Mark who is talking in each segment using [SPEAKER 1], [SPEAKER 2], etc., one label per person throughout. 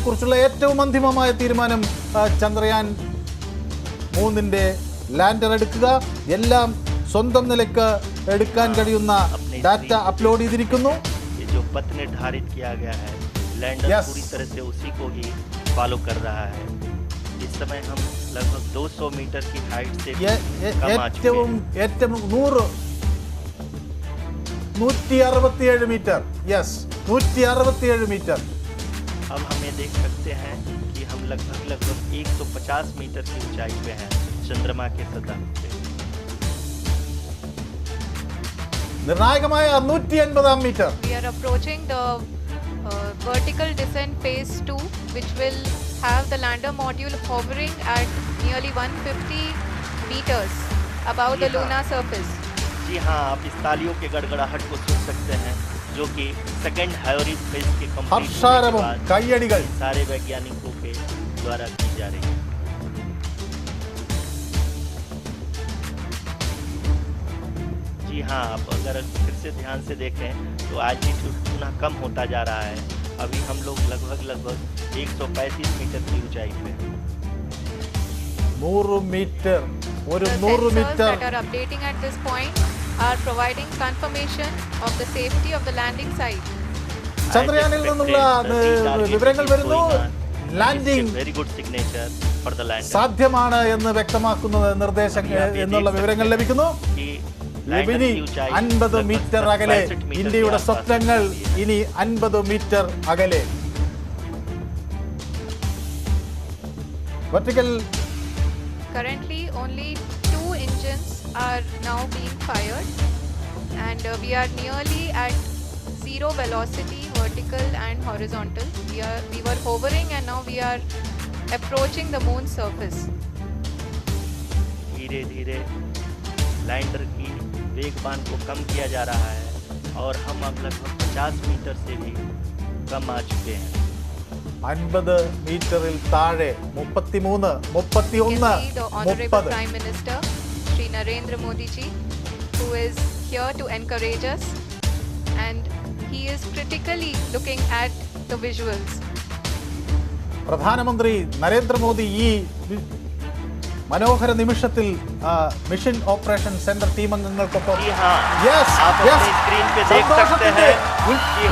[SPEAKER 1] കുറിച്ചുള്ള ഏറ്റവും അന്തിമമായ തീരുമാനം ചന്ദ്രയാൻ 3ന്റെ ലാൻഡർ എടുക്കുക, എല്ലാം സ്വന്തം നിലയ്ക്ക് എടുക്കാൻ കഴിയുന്ന ഡാറ്റ അപ്ലോഡ് ചെയ്തിരിക്കുന്നു.
[SPEAKER 2] जो पथ निर्धारित किया गया है लैंडर पूरी तरह से उसी को ही फॉलो कर रहा है. इस समय हम लगभग 200 मीटर की हाइट से कम आ चुके हैं.
[SPEAKER 1] 167 मीटर. Yes, 167 metre.
[SPEAKER 2] अब हम ये देख सकते हैं कि हम लगभग 150 मीटर की ऊंचाई पे हैं चंद्रमा के सतह पे.
[SPEAKER 1] നിർണായകമായ 180 metre.
[SPEAKER 3] We are approaching the vertical descent phase 2, which will have the lander module hovering at nearly 150 meters above the lunar surface.
[SPEAKER 2] जी हाँ, आप इस तालियों के गड़गड़ाहट को सुन सकते हैं, जो कि सेकंड हाइब्रिड फेज के कंप्लीट होने के बाद
[SPEAKER 1] കയ്യടികൾ
[SPEAKER 2] सारे वैज्ञानिकों के द्वारा की जा रही है. जी हाँ, आप अगर फिर से ध्यान से देखें तो एल्टीट्यूड पुनः कम होता जा रहा है. अभी हम लोग लगभग 135 मीटर की ऊंचाई पे हैं.
[SPEAKER 1] 100 മീറ്റർ. ഒരു
[SPEAKER 3] The
[SPEAKER 1] 100
[SPEAKER 3] sensors
[SPEAKER 1] metre.
[SPEAKER 3] that are updating at this point are providing confirmation of the safety of the landing site.
[SPEAKER 1] ചന്ദ്രയാനിൽ നിന്നുള്ള വിവരങ്ങൾ വരുന്നു. Landing
[SPEAKER 2] very good signature for the lander
[SPEAKER 1] സാധ്യമാണ് എന്ന് വ്യക്തമാക്കുന്ന നിർദ്ദേശങ്ങൾ എന്നുള്ള വിവരങ്ങൾ ലഭിക്കുന്നു. ഇനി 50 മീറ്റർ അകലെ, ഇന്ത്യയുടെ സ്വപ്നങ്ങൾ ഇനി 50 മീറ്റർ അകലെ. Vertical.
[SPEAKER 3] Currently only 2 engines are now being fired, and we are nearly at zero velocity, vertical and horizontal. We were hovering and now we are approaching the moon's surface.
[SPEAKER 2] धीरे धीरे lander की वेगबान को कम किया जा रहा है और हम अब लगभग 50 मीटर से भी कम आ चुके हैं.
[SPEAKER 1] 50 മീറ്ററിൽ താഴെ 33, 31,
[SPEAKER 3] The Honorable
[SPEAKER 1] 30.
[SPEAKER 3] Prime Minister Shri Narendra Modi ji, who is here to encourage us, and he is critically looking at the visuals.
[SPEAKER 1] പ്രധാനമന്ത്രി നരേന്ദ്രമോദി ഈ മനോഹര നിമിഷത്തിൽ മിഷൻ ഓപ്പറേഷൻ സെന്റർ ടീം അംഗങ്ങൾക്കൊപ്പം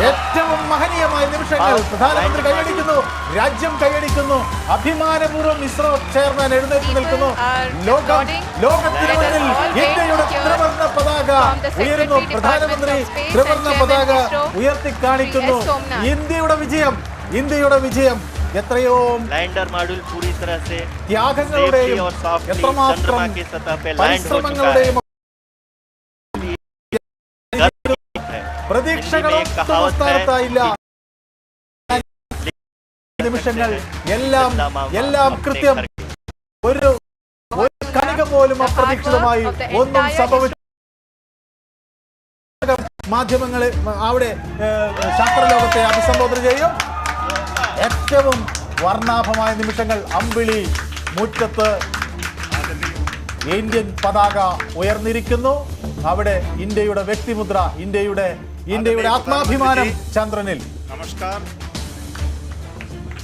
[SPEAKER 1] ഏറ്റവും മഹനീയമായ നിമിഷങ്ങൾ പ്രധാനമന്ത്രി കൈയടിക്കുന്നു, രാജ്യം കൈയടിക്കുന്നു. അഭിമാനപൂർവ്വം ഇസ്രോ ചെയർമാൻ എഴുന്നേറ്റ് നിൽക്കുന്നു. ലോകത്തിന് മുന്നിൽ ഇന്ത്യയുടെ ത്രിവർണ്ണ പതാക ഉയരുന്നു. പ്രധാനമന്ത്രി ത്രിവർണ്ണ പതാക ഉയർത്തി കാണിക്കുന്നു. ഇന്ത്യയുടെ വിജയം എത്രയോ
[SPEAKER 2] लैंडर मॉड्यूल पूरी तरह से
[SPEAKER 1] ത്യാഗങ്ങളുടെയും എത്രമാത്രം പരിശ്രമങ്ങളുടെയും പ്രതീക്ഷകളൊന്നും സ്ഥാനത്തായില്ല. നിമിഷങ്ങൾ എല്ലാം കൃത്യം. ഒരു കണിക പോലും അപ്രതീക്ഷിതമായി ഒന്നും സംഭവിച്ചു. മാധ്യമങ്ങളെ അവിടെ ശാസ്ത്രലോകത്തെ അഭിസംബോധന ചെയ്യും. ഏറ്റവും വർണ്ണാഭമായ നിമിഷങ്ങൾ. അമ്പിളി മുറ്റത്ത് ഇന്ത്യൻ പതാക ഉയർന്നിരിക്കുന്നു. അവിടെ ഇന്ത്യയുടെ വ്യക്തിമുദ്ര, ഇന്ത്യയുടെ ആത്മാഭിമാനം ചന്ദ്രനിൽ.
[SPEAKER 4] നമസ്കാർ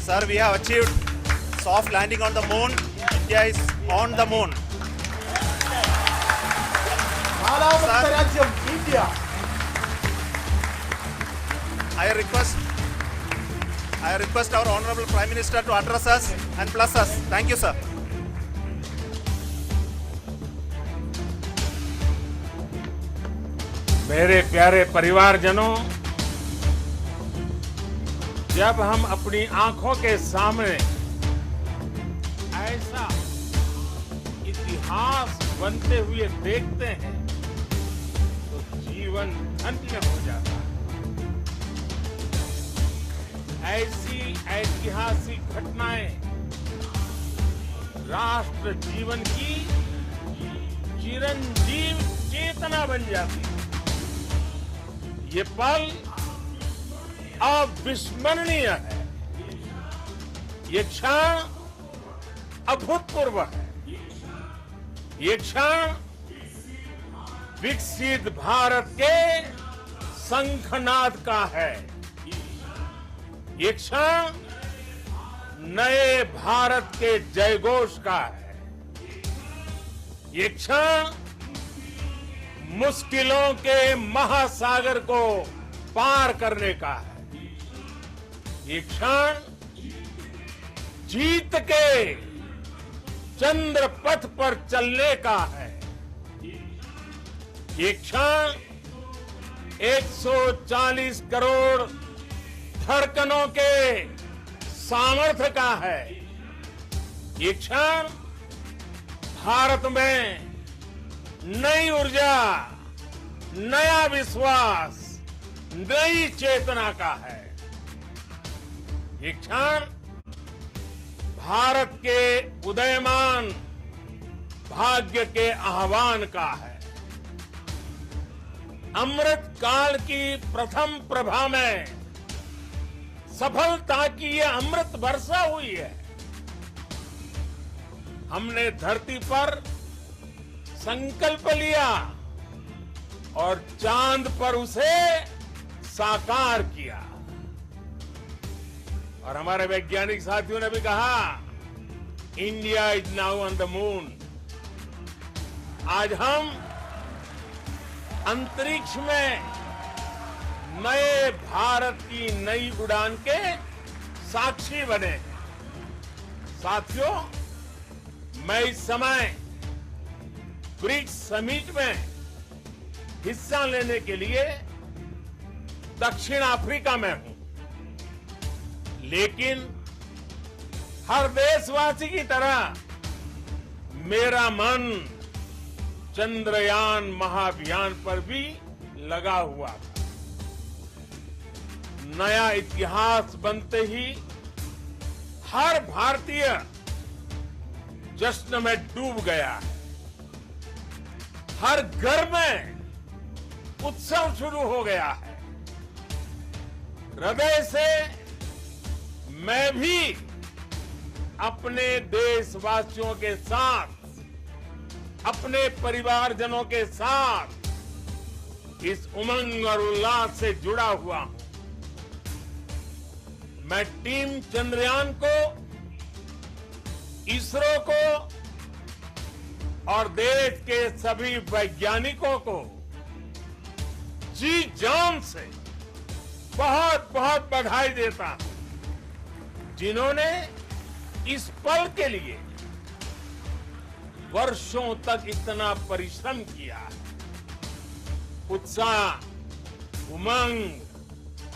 [SPEAKER 4] sir, we have achieved soft landing on the moon. India is on the moon.
[SPEAKER 1] നാലാമത്തെ രാജ്യം India.
[SPEAKER 4] I request our Honorable Prime Minister to address us and bless us. Thank you, sir.
[SPEAKER 5] मेरे प्यारे परिवारजनों, जब हम अपनी आंखों के सामने ऐसा इतिहास बनते हुए देखते हैं तो जीवन धन्य हो जाता है. ऐसी ऐतिहासिक घटनाएं राष्ट्र जीवन की चिरंजीव चेतना बन जाती है. ये पल अविस्मरणीय है. ये क्षण अभूतपूर्व है. ये क्षण विकसित भारत के शंखनाद का है. ये क्षण नए भारत के जयघोष का है। ये क्षण मुश्किलों के महासागर को पार करने का है। ये क्षण जीत के चंद्र पथ पर चलने का है। ये क्षण 140 करोड़ धड़कनों के सामर्थ्य का है। ये क्षण भारत में नई ऊर्जा, नया विश्वास, नई चेतना का है। ये क्षण भारत के उदयमान भाग्य के आह्वान का है। अमृत काल की प्रथम प्रभा में सफलता की ये अमृत वर्षा हुई है। हमने धरती पर संकल्प लिया और चांद पर उसे साकार किया। और हमारे वैज्ञानिक साथियों ने भी कहा, India is now on the moon. आज हम अंतरिक्ष में नए भारत की नई उड़ान के साक्षी बने हैं। साथियों, मैं इस समय ब्रिक्स समिट में हिस्सा लेने के लिए दक्षिण अफ्रीका में हूं, लेकिन हर देशवासी की तरह मेरा मन चंद्रयान महाअभियान पर भी लगा हुआ था। नया इतिहास बनते ही हर भारतीय जश्न में डूब गया है। हर घर में उत्सव शुरू हो गया है। हृदय से मैं भी अपने देशवासियों के साथ, अपने परिवारजनों के साथ इस उमंग और उल्लास से जुड़ा हुआ हूं। मैं टीम चंद्रयान को, इसरो को और देश के सभी वैज्ञानिकों को जी जान से बहुत बहुत बधाई देता हूं, जिन्होंने इस पल के लिए वर्षों तक इतना परिश्रम किया है। उत्साह, उमंग,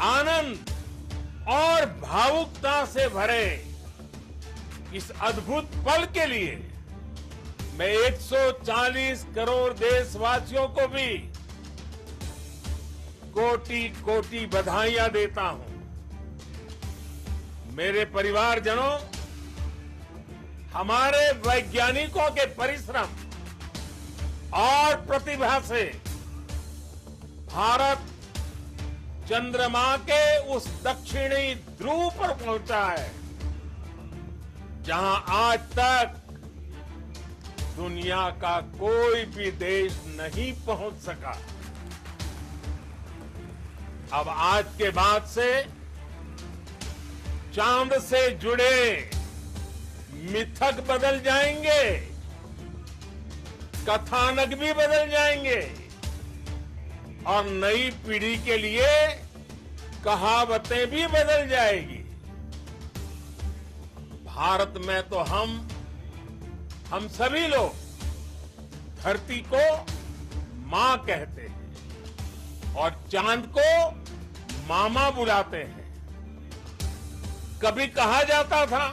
[SPEAKER 5] आनंद और भावुकता से भरे इस अद्भुत पल के लिए मैं 140 करोड़ देशवासियों को भी कोटि कोटि बधाइयां देता हूं। मेरे परिवारजनों, हमारे वैज्ञानिकों के परिश्रम और प्रतिभा से भारत चंद्रमा के उस दक्षिणी ध्रुव पर पहुंचा है, जहां आज तक दुनिया का कोई भी देश नहीं पहुंच सका। अब आज के बाद से चांद से जुड़े मिथक बदल जाएंगे, कथानक भी बदल जाएंगे और नई पीढ़ी के लिए कहावतें भी बदल जाएगी। भारत में तो हम सभी लोग धरती को मां कहते हैं और चांद को मामा बुलाते हैं। कभी कहा जाता था,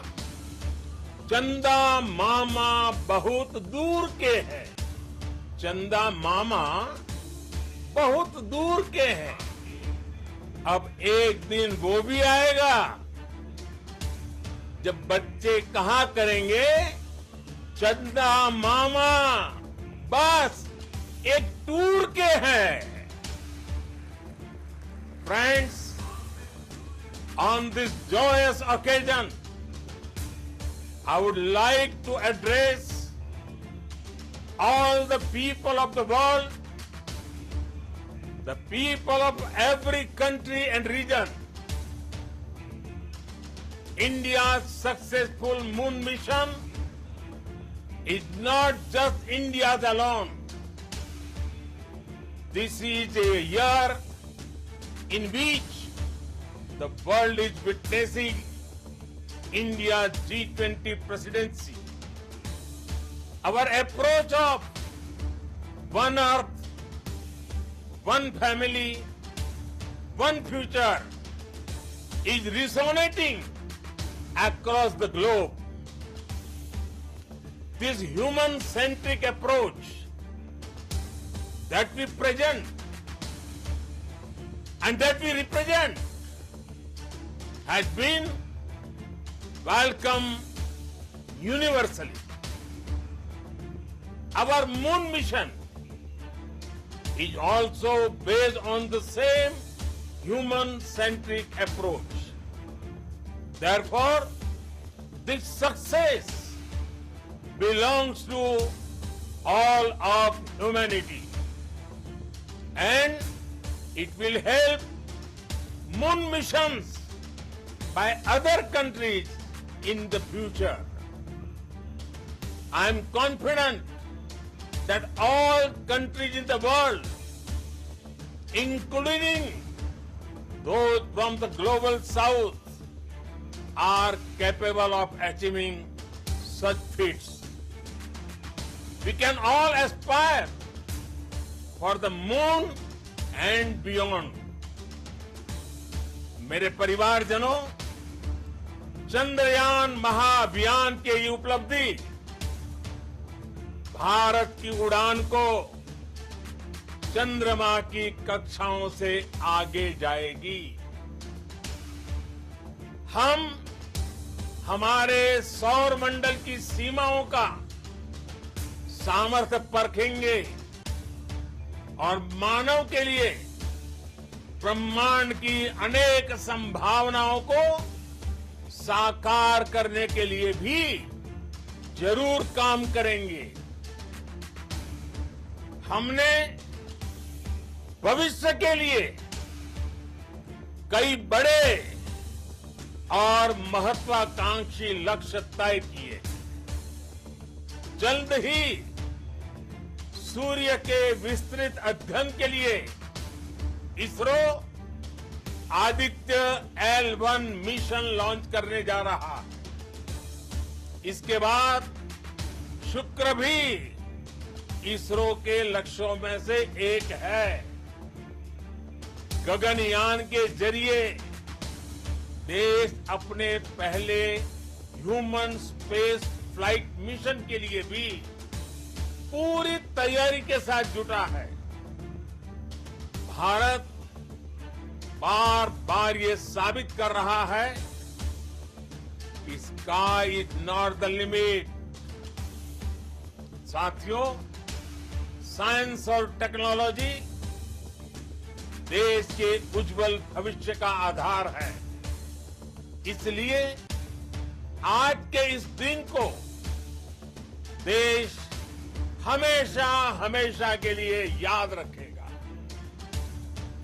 [SPEAKER 5] चंदा मामा बहुत दूर के हैं। चंदा मामा बहुत दूर के हैं। अब एक दिन वो भी आएगा जब बच्चे कहा करेंगे, चंदा मामा बस एक टूर के हैं। Friends, on this joyous occasion, I would like to address all the people of the world, the people of every country and region, India's successful moon mission is not just India's alone. This is a year in which the world is witnessing India's G20 presidency. Our approach of one Earth, one family, one future is resonating across the globe. This human-centric approach that we present and that we represent has been welcomed universally. Our moon mission is also based on the same human-centric approach. Therefore, this success belongs to all of humanity, and it will help moon missions by other countries in the future. I am confident that all countries in the world, including those from the global south, are capable of achieving such feats. We can all aspire for the moon and beyond. मेरे परिवारजनों, चंद्रयान महाअभियान की ये उपलब्धि भारत की उड़ान को चंद्रमा की कक्षाओं से आगे जाएगी। हम हमारे सौर मंडल की सीमाओं का सामर्थ्य परखेंगे और मानव के लिए ब्रह्मांड की अनेक संभावनाओं को साकार करने के लिए भी जरूर काम करेंगे। हमने भविष्य के लिए कई बड़े और महत्वाकांक्षी लक्ष्य तय किए। जल्द ही सूर्य के विस्तृत अध्ययन के लिए ISRO Aditya L1 mission launch करने जा रहा है। इसके बाद शुक्र भी इसरो के लक्ष्यों में से एक है। गगनयान के जरिए देश अपने पहले ह्यूमन स्पेस फ्लाइट मिशन के लिए भी पूरी तैयारी के साथ जुटा है। भारत बार बार ये साबित कर रहा है कि sky is not the limit. साथियों, साइंस और टेक्नोलॉजी देश के उज्जवल भविष्य का आधार है। इसलिए आज के इस दिन को देश हमेशा हमेशा के लिए याद रखेगा।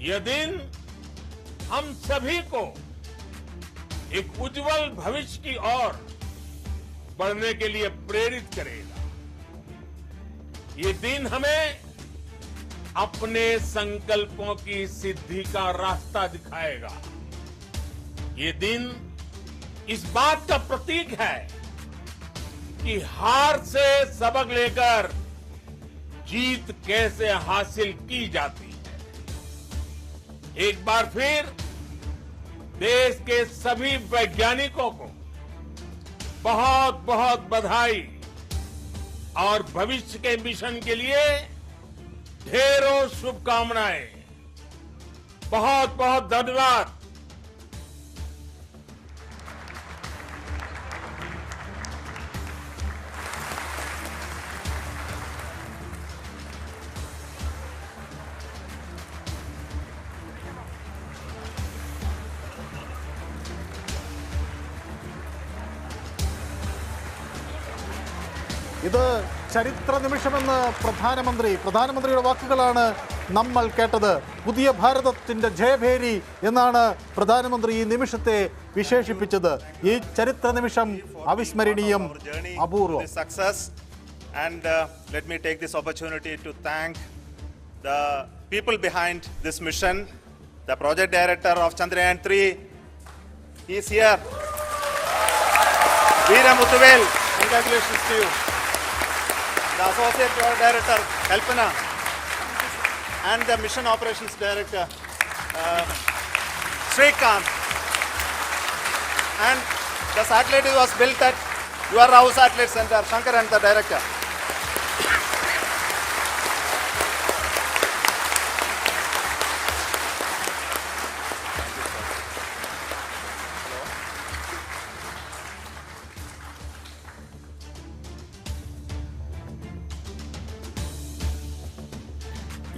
[SPEAKER 5] यह दिन हम सभी को एक उज्जवल भविष्य की ओर बढ़ने के लिए प्रेरित करेगा। ये दिन हमें अपने संकल्पों की सिद्धि का रास्ता दिखाएगा। ये दिन इस बात का प्रतीक है कि हार से सबक लेकर जीत कैसे हासिल की जाती है। एक बार फिर देश के सभी वैज्ञानिकों को बहुत बहुत बधाई और भविष्य के मिशन के लिए ढेरों शुभकामनाएं। बहुत बहुत धन्यवाद।
[SPEAKER 1] ഇത് ചരിത്ര നിമിഷമെന്ന് പ്രധാനമന്ത്രിയുടെ വാക്കുകളാണ് നമ്മൾ കേട്ടത്. പുതിയ ഭാരതത്തിന്റെ ജയഭേരി എന്നാണ് പ്രധാനമന്ത്രി ഈ നിമിഷത്തെ വിശേഷിപ്പിച്ചത്. ഈ ചരിത്ര നിമിഷം അവിസ്മരണീയം, അപൂർവം.
[SPEAKER 4] And let me take this opportunity to thank the people behind this mission. The project director of Chandrayaan-3, he is here. Veera Muthuvel, congratulations to you. The associate project director, Kalpana, and the mission operations director, Srikanth. And the satellite was built at your house satellite center, Shankaran, the director.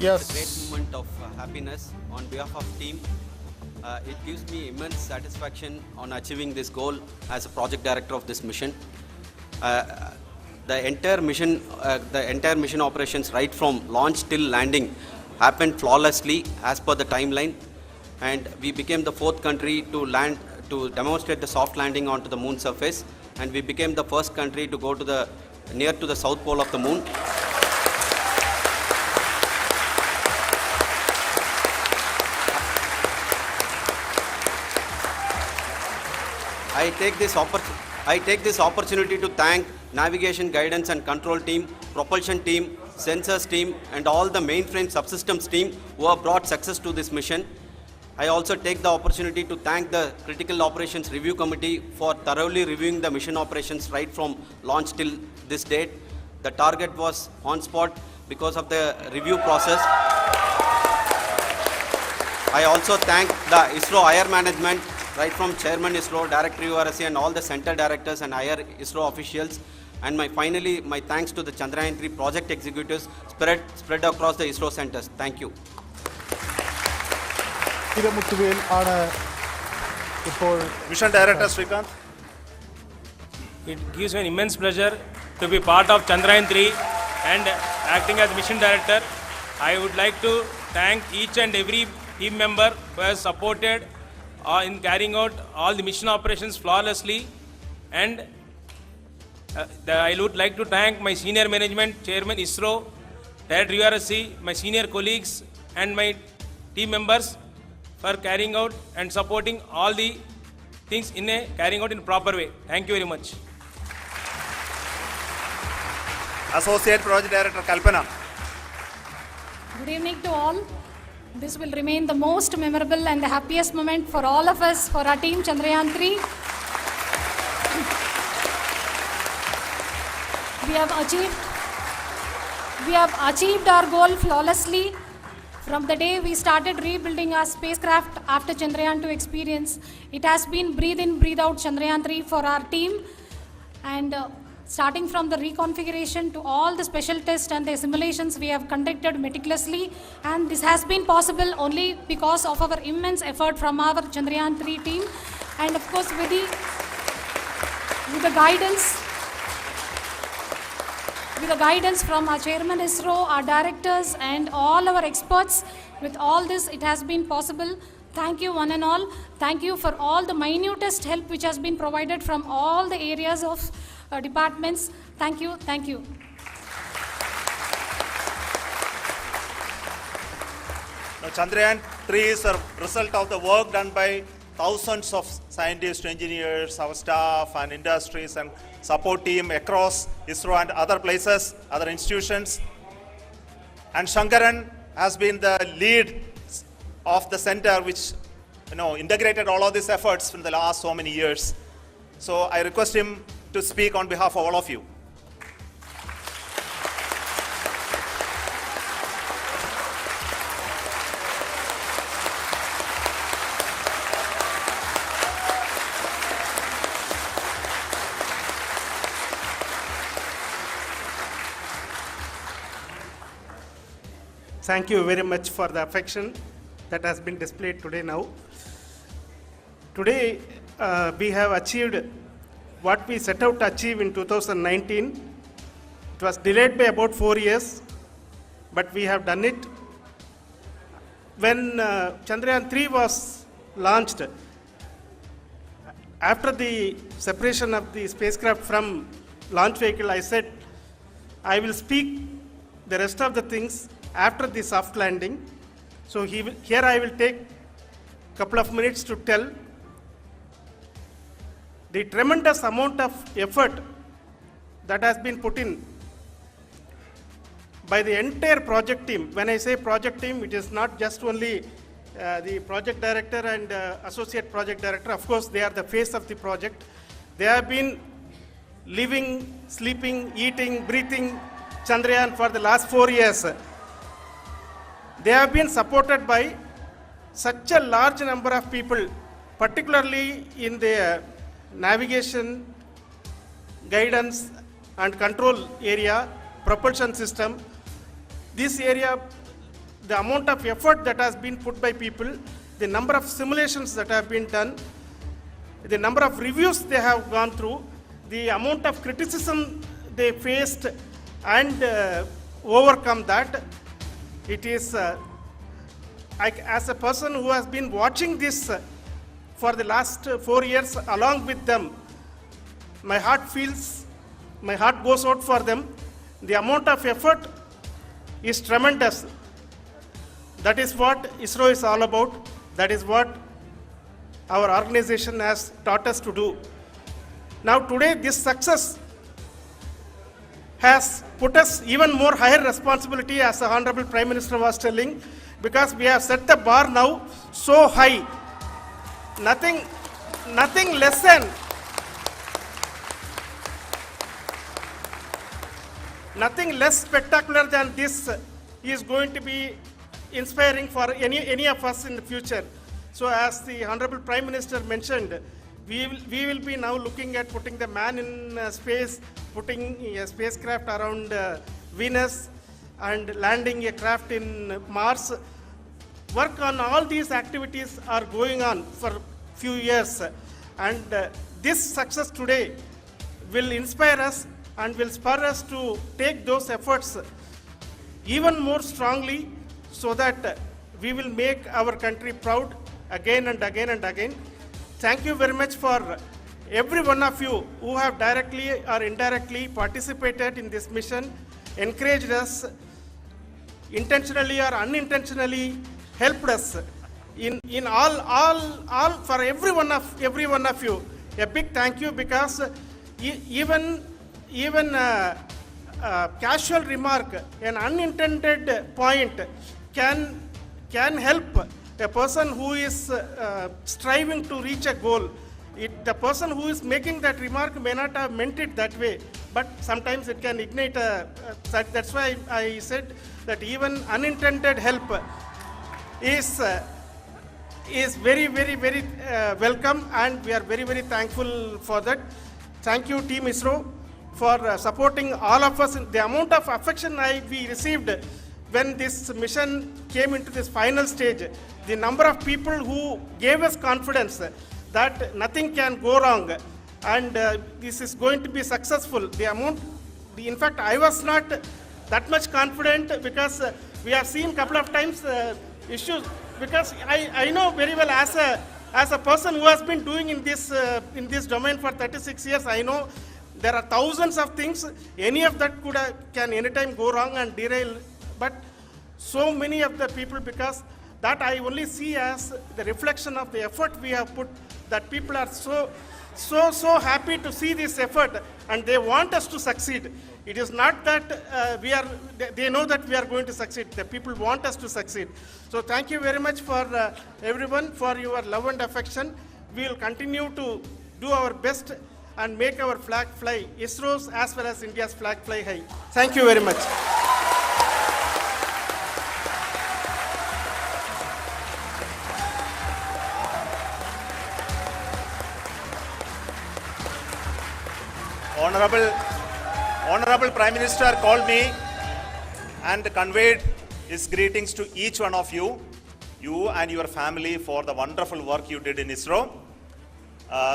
[SPEAKER 1] Yes.
[SPEAKER 6] It's a great moment of happiness on behalf of team. It gives me immense satisfaction on achieving this goal as a project director of this mission. The entire mission operations right from launch till landing happened flawlessly as per the timeline, and we became the fourth country to land to demonstrate the soft landing onto the moon surface, and we became the first country to go to the near to the south pole of the moon. I take this opportunity to thank navigation, guidance and control team, propulsion team, sensors team and all the mainframe subsystems team who have brought success to this mission. I also take the opportunity to thank the Critical Operations Review Committee for thoroughly reviewing the mission operations right from launch till this date. The target was on spot because of the review process. I also thank the ISRO higher management, right from Chairman ISRO, Director URSC and all the center directors and higher ISRO officials. And finally, my thanks to the Chandrayaan-3 project executives spread across the ISRO centers. Thank you.
[SPEAKER 1] Mutuvel ആണ് ഇപ്പോൾ
[SPEAKER 4] Mission Director Srikanth.
[SPEAKER 7] It gives me an immense pleasure to be part of Chandrayaan-3 and acting as mission director. I would like to thank each and every team member who has supported in carrying out all the mission operations flawlessly, and I would like to thank my senior management, Chairman ISRO, Director URSC, my senior colleagues and my team members for carrying out and supporting all the things carrying out in a proper way. Thank you very much.
[SPEAKER 4] Associate Project Director Kalpana.
[SPEAKER 8] Good evening to all. This will remain the most memorable and the happiest moment for all of us, for our team Chandrayaan-3. We have achieved our goal flawlessly. From the day we started rebuilding our spacecraft after Chandrayaan-2 experience, it has been breathe in, breathe out Chandrayaan-3 for our team. And starting from the reconfiguration to all the special tests and the simulations we have conducted meticulously, and this has been possible only because of our immense effort from our Chandrayaan-3 team, and of course with the guidance from our Chairman ISRO, our directors and all our experts. With all this, it has been possible. Thank you one and all. Thank you for all the minutest help which has been provided from all the areas of departments. Thank you. Thank you.
[SPEAKER 4] Now, Chandrayaan-3 is a result of the work done by thousands of scientists, engineers, our staff and industries and support team across ISRO and other places, other institutions. And Shankaran has been the lead of the center which integrated all of these efforts in the last so many years. So I request him to speak on behalf of all of you.
[SPEAKER 9] Thank you very much for the affection that has been displayed today now. Today we have achieved what we set out to achieve in 2019 It was delayed by about 4 years, but we have done it. When Chandrayaan-3 was launched, after the separation of the spacecraft from launch vehicle, I said, I will speak the rest of the things after the soft landing. So here I will take a couple of minutes to tell the tremendous amount of effort that has been put in by the entire project team. When I say project team, it is not just only the project director and associate project director. Of course, they are the face of the project. They have been living, sleeping, eating, breathing Chandrayaan for the last 4 years. They have been supported by such a large number of people, particularly in the navigation, guidance and control area, propulsion system. This area, the amount of effort that has been put by people, the number of simulations that have been done, the number of reviews they have gone through, the amount of criticism they faced and overcome that. It is, as a person who has been watching this for the last 4 years along with them, my heart goes out for them. The amount of effort is tremendous. That is what ISRO is all about. That is what our organization has taught us to do. Now today this success has put us even more higher responsibility, as the Honorable Prime Minister was telling, because we have set the bar now so high. Nothing less spectacular than this is going to be inspiring for any of us in the future. So as the Honorable Prime Minister mentioned, we will be now looking at putting the man in space, putting a spacecraft around Venus and landing a craft in Mars. Work on all these activities are going on for few years, and this success today will inspire us and will spur us to take those efforts even more strongly, so that we will make our country proud again and again and again. Thank you very much for every one of you who have directly or indirectly participated in this mission, encouraged us, intentionally or unintentionally helped us in all for every one of you. A big thank you, because even casual remark, an unintended point can help a person who is striving to reach a goal. The person who is making that remark may not have meant it that way, but sometimes it can ignite that's why I said that even unintended help is very, very, very welcome, and we are very, very thankful for that. Thank you, Team ISRO, for supporting all of us. The amount of affection we received when this mission came into this final stage, the number of people who gave us confidence that nothing can go wrong and this is going to be successful. In fact, I was not that much confident, because we have seen couple of times issues, because I know very well as a person who has been doing in this domain for 36 years, I know there are thousands of things. Any of that can anytime go wrong and derail. But so many of the people, because that I only see as the reflection of the effort we have put, that people are so happy to see this effort and they want us to succeed. It is not that they know that we are going to succeed. The people want us to succeed. So thank you very much for everyone for your love and affection. We will continue to do our best and make our flag fly, ISRO's as well as India's flag fly high. Thank you very much.
[SPEAKER 4] Honorable Prime Minister called me and conveyed his greetings to each one of you and your family, for the wonderful work you did in ISRO.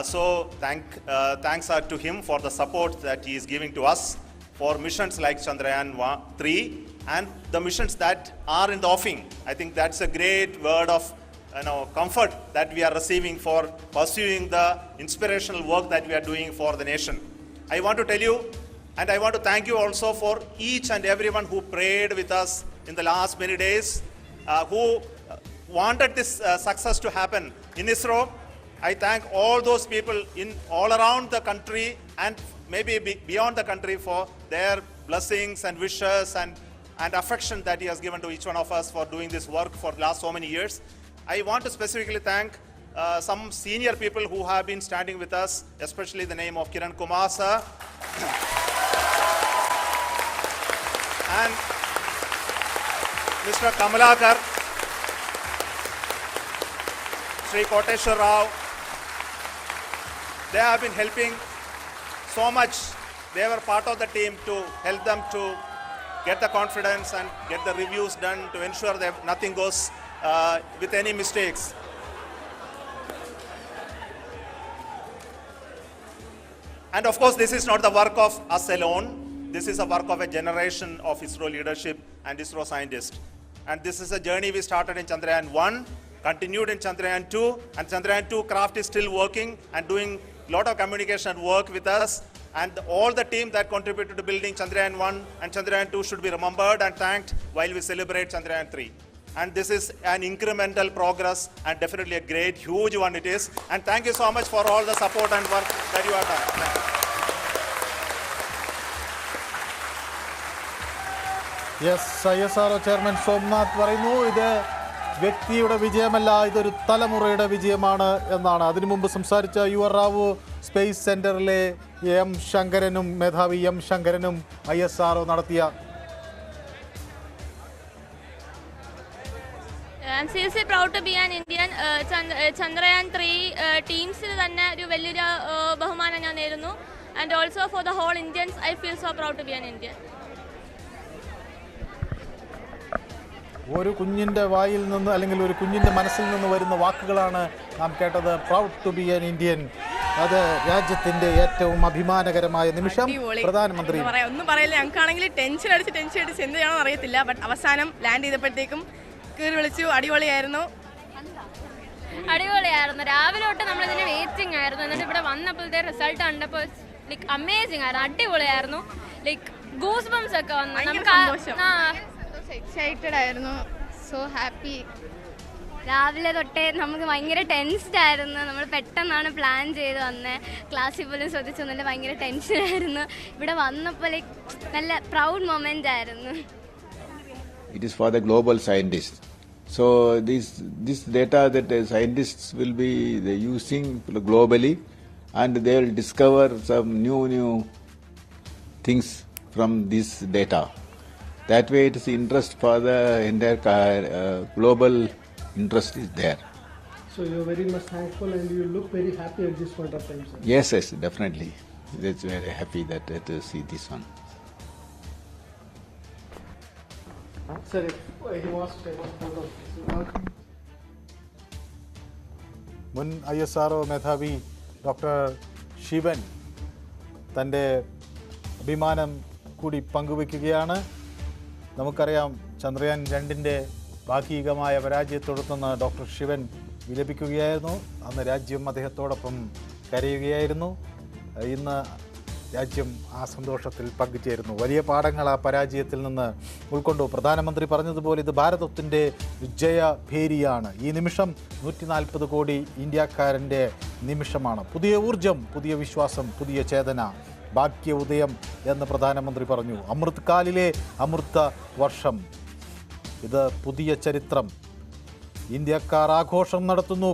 [SPEAKER 4] So thanks are to him for the support that he is giving to us for missions like Chandrayaan-3 and the missions that are in the offing. I think that's a great word of comfort that we are receiving for pursuing the inspirational work that we are doing for the nation. I want to tell you, and I want to thank you also for each and everyone who prayed with us in the last many days, who wanted this success to happen in ISRO. I thank all those people in all around the country and maybe beyond the country for their blessings and wishes and affection that he has given to each one of us for doing this work for the last so many years. I want to specifically thank some senior people who have been standing with us, especially the name of Kiran Kumar sir and Mr. Kamalakar, Sri Koteshwar Rao. They have been helping so much. They were part of the team to help them to get the confidence and get the reviews done to ensure that nothing goes with any mistakes. And of course, this is not the work of us alone. This is a work of a generation of ISRO leadership and ISRO scientists. And this is a journey we started in Chandrayaan-1, continued in Chandrayaan-2, and Chandrayaan-2 craft is still working and doing a lot of communication work with us. And all the team that contributed to building Chandrayaan-1 and Chandrayaan-2 should be remembered and thanked while we celebrate Chandrayaan-3. And this is an incremental progress and definitely a great, huge one it is. And thank you so much for all the support and work that you have done. Thank you.
[SPEAKER 1] Yes, ISRO chairman Somnath പറയുന്നു ഇത് വ്യക്തിയുടെ വിജയമല്ല, ഇതൊരു തലമുറയുടെ വിജയമാണ് എന്നാണ്. അതിനു മുമ്പ് സംസാരിച്ച UR റാവു സ്പേസ് സെന്ററിലെ എം ശങ്കരനും മേധാവി എം ശങ്കരനും ISRO നടത്തിയ
[SPEAKER 10] I'm seriously proud to be an Indian. Chandrayaan-3 teamസിൽ തന്നെ ഒരു വലിയൊരു ബഹുമാനം ഞാൻ നേരുന്നു. And also for the whole Indians, I feel so proud to be an Indian.
[SPEAKER 1] ഒരു കുഞ്ഞിൻ്റെ വായിൽ നിന്ന് അല്ലെങ്കിൽ ഒരു കുഞ്ഞിൻ്റെ മനസ്സിൽ നിന്ന് വരുന്ന വാക്കുകളാണ് നാം കേട്ടത്. Proud to be an Indian. അത് രാജ്യത്തിൻ്റെ ഏറ്റവും അഭിമാനകരമായ നിമിഷം. പ്രധാനമന്ത്രി
[SPEAKER 11] ഒന്നും പറയില്ല, ഞങ്ങൾക്കാണെങ്കിൽ ടെൻഷൻ അടിച്ച് എന്ത് ചെയ്യണമെന്ന് അറിയത്തില്ല. ബട്ട് അവസാനം ലാൻഡ് ചെയ്തപ്പോഴത്തേക്കും കയറി വിളിച്ചു. അടിപൊളിയായിരുന്നു.
[SPEAKER 10] രാവിലെ തൊട്ട് നമ്മളിതിന് വെയിറ്റിംഗ് ആയിരുന്നു. എന്നിട്ട് ഇവിടെ വന്നപ്പോഴത്തെ റിസൾട്ട് കണ്ടപ്പോൾ ലൈക്ക് അമേസിംഗ് ആയിരുന്നു, അടിപൊളിയായിരുന്നു. ലൈക്ക് ഗൂസ് ബംസ് ഒക്കെ വന്നു.
[SPEAKER 3] എക്സൈറ്റഡ് ആയിരുന്നു, സോ ഹാപ്പി.
[SPEAKER 10] രാവിലെ തൊട്ടേ നമുക്ക് ഭയങ്കര ടെൻസ്ഡ് ആയിരുന്നു. നമ്മൾ പെട്ടെന്നാണ് പ്ലാൻ ചെയ്ത് വന്നത്. ക്ലാസ്സിൽ പോലും ശ്രദ്ധിച്ചൊന്നുമില്ല, ഭയങ്കര ടെൻഷനായിരുന്നു. ഇവിടെ വന്നപ്പോൾ ലൈക്ക് നല്ല പ്രൗഡ് മൊമെൻ്റ് ആയിരുന്നു.
[SPEAKER 12] It is for the global scientists. So this data that the scientists will be using globally, and they will discover some new things from this data. That way it is interest for the entire global interest is there.
[SPEAKER 9] So you are very much thankful and you look very happy at this point of time, sir.
[SPEAKER 12] Yes, definitely. It's very happy to see this one.
[SPEAKER 9] Sir, he was
[SPEAKER 1] മുൻ ISRO മേധാവി doctor Shivan തൻ്റെ അഭിമാനം കൂടി പങ്കുവയ്ക്കുകയാണ്. നമുക്കറിയാം ചന്ദ്രയാൻ 2 ഭാഗികമായ പരാജയത്തോടൊത്തുനിന്ന് doctor Shivan വിലപിക്കുകയായിരുന്നു. അന്ന് രാജ്യം അദ്ദേഹത്തോടൊപ്പം കരയുകയായിരുന്നു. ഇന്ന് രാജ്യം ആ സന്തോഷത്തിൽ പങ്കുചേരുന്നു. വലിയ പാഠങ്ങൾ ആ പരാജയത്തിൽ നിന്ന് ഉൾക്കൊണ്ടു. പ്രധാനമന്ത്രി പറഞ്ഞതുപോലെ ഇത് ഭാരതത്തിൻ്റെ ജയഭേരിയാണ്. ഈ നിമിഷം 140 കോടി ഇന്ത്യക്കാരൻ്റെ നിമിഷമാണ്. പുതിയ ഊർജം, പുതിയ വിശ്വാസം, പുതിയ ചേതന, ഭാഗ്യ ഉദയം എന്ന് പ്രധാനമന്ത്രി പറഞ്ഞു. അമൃത് കാലിലെ അമൃത വർഷം, ഇത് പുതിയ ചരിത്രം. ഇന്ത്യക്കാർ ആഘോഷം നടത്തുന്നു.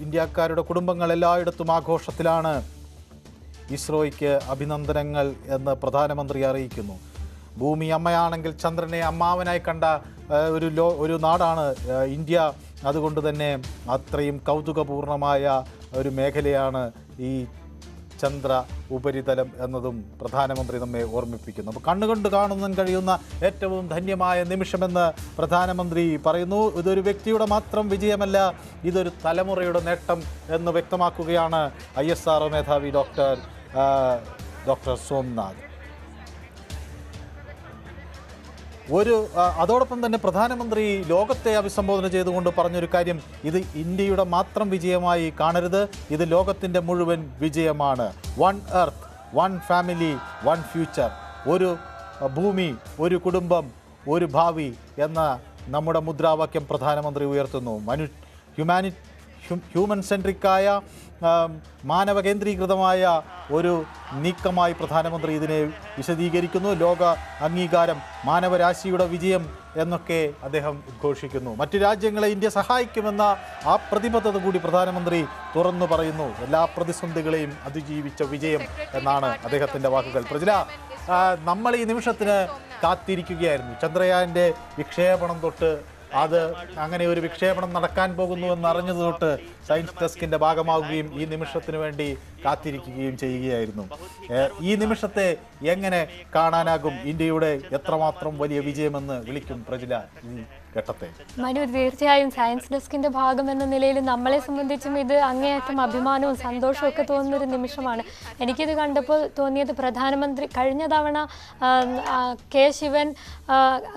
[SPEAKER 1] ഇന്ത്യക്കാരുടെ കുടുംബങ്ങൾ എല്ലായിടത്തും ആഘോഷത്തിലാണ്. ഇസ്രോയ്ക്ക് അഭിനന്ദനങ്ങൾ എന്ന് പ്രധാനമന്ത്രി അറിയിക്കുന്നു. ഭൂമി അമ്മയാണെങ്കിൽ ചന്ദ്രനെ അമ്മാവനായി കണ്ട ഒരു നാടാണ് ഇന്ത്യ. അതുകൊണ്ട് തന്നെ അത്രയും കൗതുകപൂർണമായ ഒരു മേഖലയാണ് ഈ ചന്ദ്ര ഉപരിതലം എന്നതും പ്രധാനമന്ത്രി നമ്മെ ഓർമ്മിപ്പിക്കുന്നു. അപ്പോൾ കണ്ണുകൊണ്ട് കാണുന്നതിന് കഴിയുന്ന ഏറ്റവും ധന്യമായ നിമിഷമെന്ന് പ്രധാനമന്ത്രി പറയുന്നു. ഇതൊരു വ്യക്തിയുടെ മാത്രം വിജയമല്ല, ഇതൊരു തലമുറയുടെ നേട്ടം എന്ന് വ്യക്തമാക്കുകയാണ് ISRO മേധാവി ഡോക്ടർ സോംനാഥ്. അതോടൊപ്പം തന്നെ പ്രധാനമന്ത്രി ലോകത്തെ അഭിസംബോധന ചെയ്തുകൊണ്ട് പറഞ്ഞൊരു കാര്യം, ഇത് ഇന്ത്യയുടെ മാത്രം വിജയമായി കാണരുത്, ഇത് ലോകത്തിൻ്റെ മുഴുവൻ വിജയമാണ്. One earth, one family, one future. ഒരു ഭൂമി, ഒരു കുടുംബം, ഒരു ഭാവി എന്ന നമ്മുടെ മുദ്രാവാക്യം പ്രധാനമന്ത്രി ഉയർത്തുന്നു. ഹ്യൂമൻ സെൻട്രിക്കായ മാനവ കേന്ദ്രീകൃതമായ ഒരു നീക്കമായി പ്രധാനമന്ത്രി ഇതിനെ വിശദീകരിക്കുന്നു. ലോക അംഗീകാരം, മാനവരാശിയുടെ വിജയം എന്നൊക്കെ അദ്ദേഹം ഉദ്ഘോഷിക്കുന്നു. മറ്റു രാജ്യങ്ങളെ ഇന്ത്യ സഹായിക്കുമെന്ന ആ പ്രതിബദ്ധത കൂടി പ്രധാനമന്ത്രി തുറന്നു പറയുന്നു. എല്ലാ പ്രതിസന്ധികളെയും അതിജീവിച്ച വിജയം എന്നാണ് അദ്ദേഹത്തിൻ്റെ വാക്കുകൾ. പ്രജില, നമ്മൾ ഈ നിമിഷത്തിന് കാത്തിരിക്കുകയായിരുന്നു. ചന്ദ്രയാൻ്റെ വിക്ഷേപണം തൊട്ട്, അത് അങ്ങനെ ഒരു വിക്ഷേപണം നടക്കാൻ പോകുന്നു എന്നറിഞ്ഞത് തൊട്ട് സയൻസ് ഡെസ്കിൻ്റെ ഭാഗമാവുകയും ഈ നിമിഷത്തിന് വേണ്ടി കാത്തിരിക്കുകയും ചെയ്യുകയായിരുന്നു. ഈ നിമിഷത്തെ എങ്ങനെ കാണാനാകും? ഇന്ത്യയുടെ എത്രമാത്രം വലിയ വിജയമെന്ന് വിളിക്കും പ്രജില ഈ ഘട്ടത്തെ?
[SPEAKER 13] മനു, തീർച്ചയായും സയൻസ് ഡെസ്കിന്റെ ഭാഗം എന്ന നിലയിൽ നമ്മളെ സംബന്ധിച്ചും ഇത് അങ്ങേയറ്റം അഭിമാനവും സന്തോഷവും ഒക്കെ തോന്നുന്നൊരു നിമിഷമാണ്. എനിക്കിത് കണ്ടപ്പോൾ തോന്നിയത്, പ്രധാനമന്ത്രി കഴിഞ്ഞ തവണ കെ ശിവൻ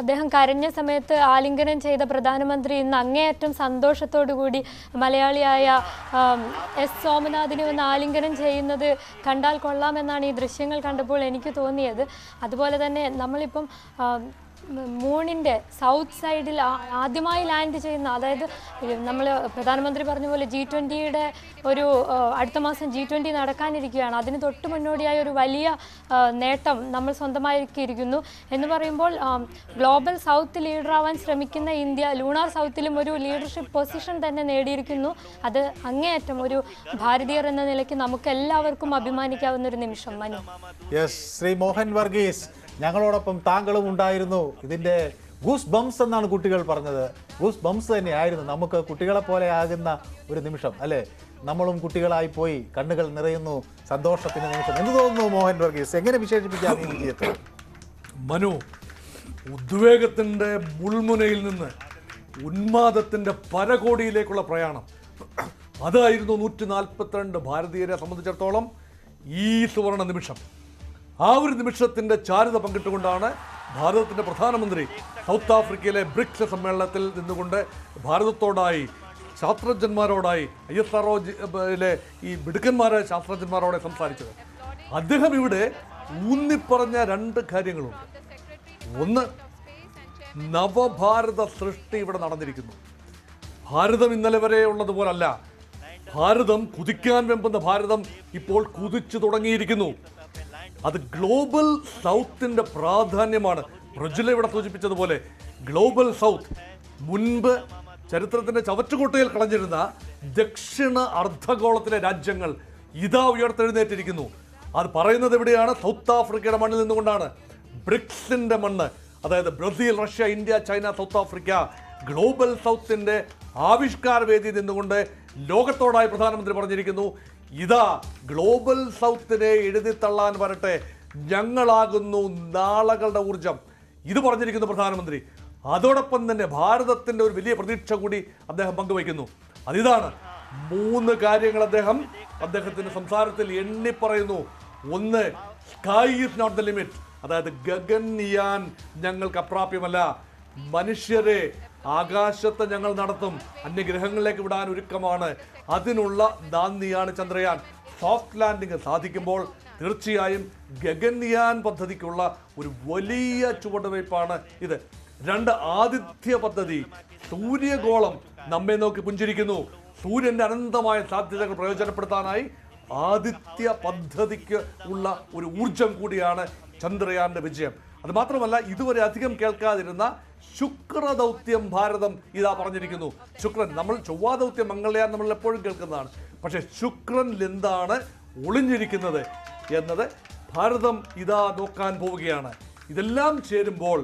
[SPEAKER 13] അദ്ദേഹം കരഞ്ഞ സമയത്ത് ആലിംഗനം ചെയ്ത പ്രധാനമന്ത്രി ഇന്ന് അങ്ങേയറ്റം സന്തോഷത്തോടു കൂടി മലയാളിയായ എസ് സോമനാഥിനെ ഒന്ന് ആലിംഗനം ചെയ്യുന്നത് കണ്ടാൽ കൊള്ളാമെന്നാണ് ഈ ദൃശ്യങ്ങൾ കണ്ടപ്പോൾ എനിക്ക് തോന്നിയത്. അതുപോലെ തന്നെ നമ്മളിപ്പം മൂണിൻ്റെ സൗത്ത് സൈഡിൽ ആദ്യമായി ലാൻഡ് ചെയ്യുന്ന, അതായത് നമ്മൾ പ്രധാനമന്ത്രി പറഞ്ഞ പോലെ G20 ഒരു അടുത്ത മാസം G20 നടക്കാനിരിക്കുകയാണ്. അതിന് തൊട്ട് മുന്നോടിയായ ഒരു വലിയ നേട്ടം നമ്മൾ സ്വന്തമാക്കിയിരിക്കുന്നു എന്ന് പറയുമ്പോൾ ഗ്ലോബൽ സൗത്ത് ലീഡറാവാൻ ശ്രമിക്കുന്ന ഇന്ത്യ ലൂണാർ സൗത്തിലും ഒരു ലീഡർഷിപ്പ് പൊസിഷൻ തന്നെ നേടിയിരിക്കുന്നു. അത് അങ്ങേയറ്റം ഒരു ഭാരതീയർ എന്ന നിലയ്ക്ക് നമുക്ക് എല്ലാവർക്കും അഭിമാനിക്കാവുന്ന ഒരു നിമിഷം. മനു.
[SPEAKER 1] യെസ്, ശ്രീ മോഹൻ വർഗീസ്, ഞങ്ങളോടൊപ്പം താങ്കളും ഉണ്ടായിരുന്നു. ഇതിൻ്റെ ഗൂസ് ബംസ് എന്നാണ് കുട്ടികൾ പറഞ്ഞത്. ഗൂസ് ബംസ് തന്നെയായിരുന്നു. നമുക്ക് കുട്ടികളെ പോലെ ആകുന്ന ഒരു നിമിഷം, അല്ലേ? നമ്മളും കുട്ടികളായി പോയി, കണ്ണുകൾ നിറയുന്നു, സന്തോഷത്തിൻ്റെ നിമിഷം. എന്ത് തോന്നുന്നു മോഹൻ വർഗീസ്? എങ്ങനെ വിശേഷിപ്പിക്കാം ഈ വിജയത്തെ?
[SPEAKER 14] മനു, ഉദ്വേഗത്തിൻ്റെ മുൾമുനയിൽ നിന്ന് ഉന്മാദത്തിൻ്റെ പരകോടിയിലേക്കുള്ള പ്രയാണം, അതായിരുന്നു 142 ഭാരതീയരെ സംബന്ധിച്ചിടത്തോളം ഈ സുവർണ നിമിഷം. ആ ഒരു നിമിഷത്തിൻ്റെ ചാരുത പങ്കിട്ടുകൊണ്ടാണ് ഭാരതത്തിൻ്റെ പ്രധാനമന്ത്രി സൗത്ത് ആഫ്രിക്കയിലെ ബ്രിക്സ് സമ്മേളനത്തിൽ നിന്നുകൊണ്ട് ഭാരതത്തോടായി, ശാസ്ത്രജ്ഞന്മാരോടായി, ISRO ഈ മിടുക്കന്മാരായ ശാസ്ത്രജ്ഞന്മാരോടെ സംസാരിച്ചത്. അദ്ദേഹം ഇവിടെ ഊന്നിപ്പറഞ്ഞ 2 കാര്യങ്ങളുണ്ട്. ഒന്ന്, നവഭാരത സൃഷ്ടി ഇവിടെ നടന്നിരിക്കുന്നു. ഭാരതം ഇന്നലെ വരെ ഉള്ളതുപോലല്ല. ഭാരതം, കുതിക്കാൻ വെമ്പുന്ന ഭാരതം ഇപ്പോൾ കുതിച്ചു തുടങ്ങിയിരിക്കുന്നു. അത് ഗ്ലോബൽ സൗത്തിൻ്റെ പ്രാധാന്യമാണ്. പ്രജുല ഇവിടെ സൂചിപ്പിച്ചതുപോലെ ഗ്ലോബൽ സൗത്ത് മുൻപ് ചരിത്രത്തിൻ്റെ ചവറ്റുകൊട്ടയിൽ കളഞ്ഞിരുന്ന ദക്ഷിണ അർദ്ധഗോളത്തിലെ രാജ്യങ്ങൾ ഇതാ ഉയർത്തെഴുന്നേറ്റിരിക്കുന്നു. അത് പറയുന്നത് എവിടെയാണ്? സൗത്ത് ആഫ്രിക്കയുടെ മണ്ണിൽ നിന്നുകൊണ്ടാണ്. ബ്രിക്സിൻ്റെ മണ്ണ്, അതായത് Brazil, Russia, India, China, South Africa, global സൗത്തിൻ്റെ ആവിഷ്കാര വേദിയിൽ നിന്നുകൊണ്ട് ലോകത്തോടായി പ്രധാനമന്ത്രി പറഞ്ഞിരിക്കുന്നു, ഇതാ ഗ്ലോബൽ സൗത്തിനെ എഴുതിത്തള്ളാൻ വരട്ടെ, ഞങ്ങളാകുന്നു നാളകളുടെ ഊർജം. ഇത് പറഞ്ഞിരിക്കുന്നു പ്രധാനമന്ത്രി. അതോടൊപ്പം തന്നെ ഭാരതത്തിൻ്റെ ഒരു വലിയ പ്രതീക്ഷ കൂടി അദ്ദേഹം പങ്കുവയ്ക്കുന്നു. അതിതാണ് 3 കാര്യങ്ങൾ അദ്ദേഹത്തിൻ്റെ സംസാരത്തിൽ എണ്ണിപ്പറയുന്നു. ഒന്ന്, sky is not the limit, അതായത് ഗഗൻയാൻ ഞങ്ങൾക്ക് അപ്രാപ്യമല്ല. മനുഷ്യരെ ആകാശത്ത് ഞങ്ങൾ നടത്തും, അന്യഗ്രഹങ്ങളിലേക്ക് വിടാൻ ഒരുക്കമാണ്. അതിനുള്ള നാന്ദിയാണ് ചന്ദ്രയാൻ. സോഫ്റ്റ് ലാൻഡിങ് സാധിക്കുമ്പോൾ തീർച്ചയായും ഗഗൻയാൻ പദ്ധതിക്കുള്ള ഒരു വലിയ ചുവടുവയ്പ്പാണ് ഇത്. 2, ആദിത്യ പദ്ധതി. സൂര്യഗോളം നമ്മെ നോക്കി പുഞ്ചിരിക്കുന്നു. സൂര്യൻ്റെ അനന്തമായ സാധ്യതകൾ പ്രയോജനപ്പെടുത്താനായി ആദിത്യ പദ്ധതിക്ക് ഉള്ള ഒരു ഊർജം കൂടിയാണ് ചന്ദ്രയാന്റെ വിജയം. അത് മാത്രമല്ല, ഇതുവരെ അധികം കേൾക്കാതിരുന്ന ശുക്രദൗത്യം ഭാരതം ഇതാ പറഞ്ഞിരിക്കുന്നു. ശുക്രൻ, നമ്മൾ ചൊവ്വാ ദൗത്യം, മംഗളയാൻ നമ്മൾ എപ്പോഴും കേൾക്കുന്നതാണ്. പക്ഷേ ശുക്രനിൽ എന്താണ് ഒളിഞ്ഞിരിക്കുന്നത് എന്നത് ഭാരതം ഇതാ നോക്കാൻ പോവുകയാണ്. ഇതെല്ലാം ചേരുമ്പോൾ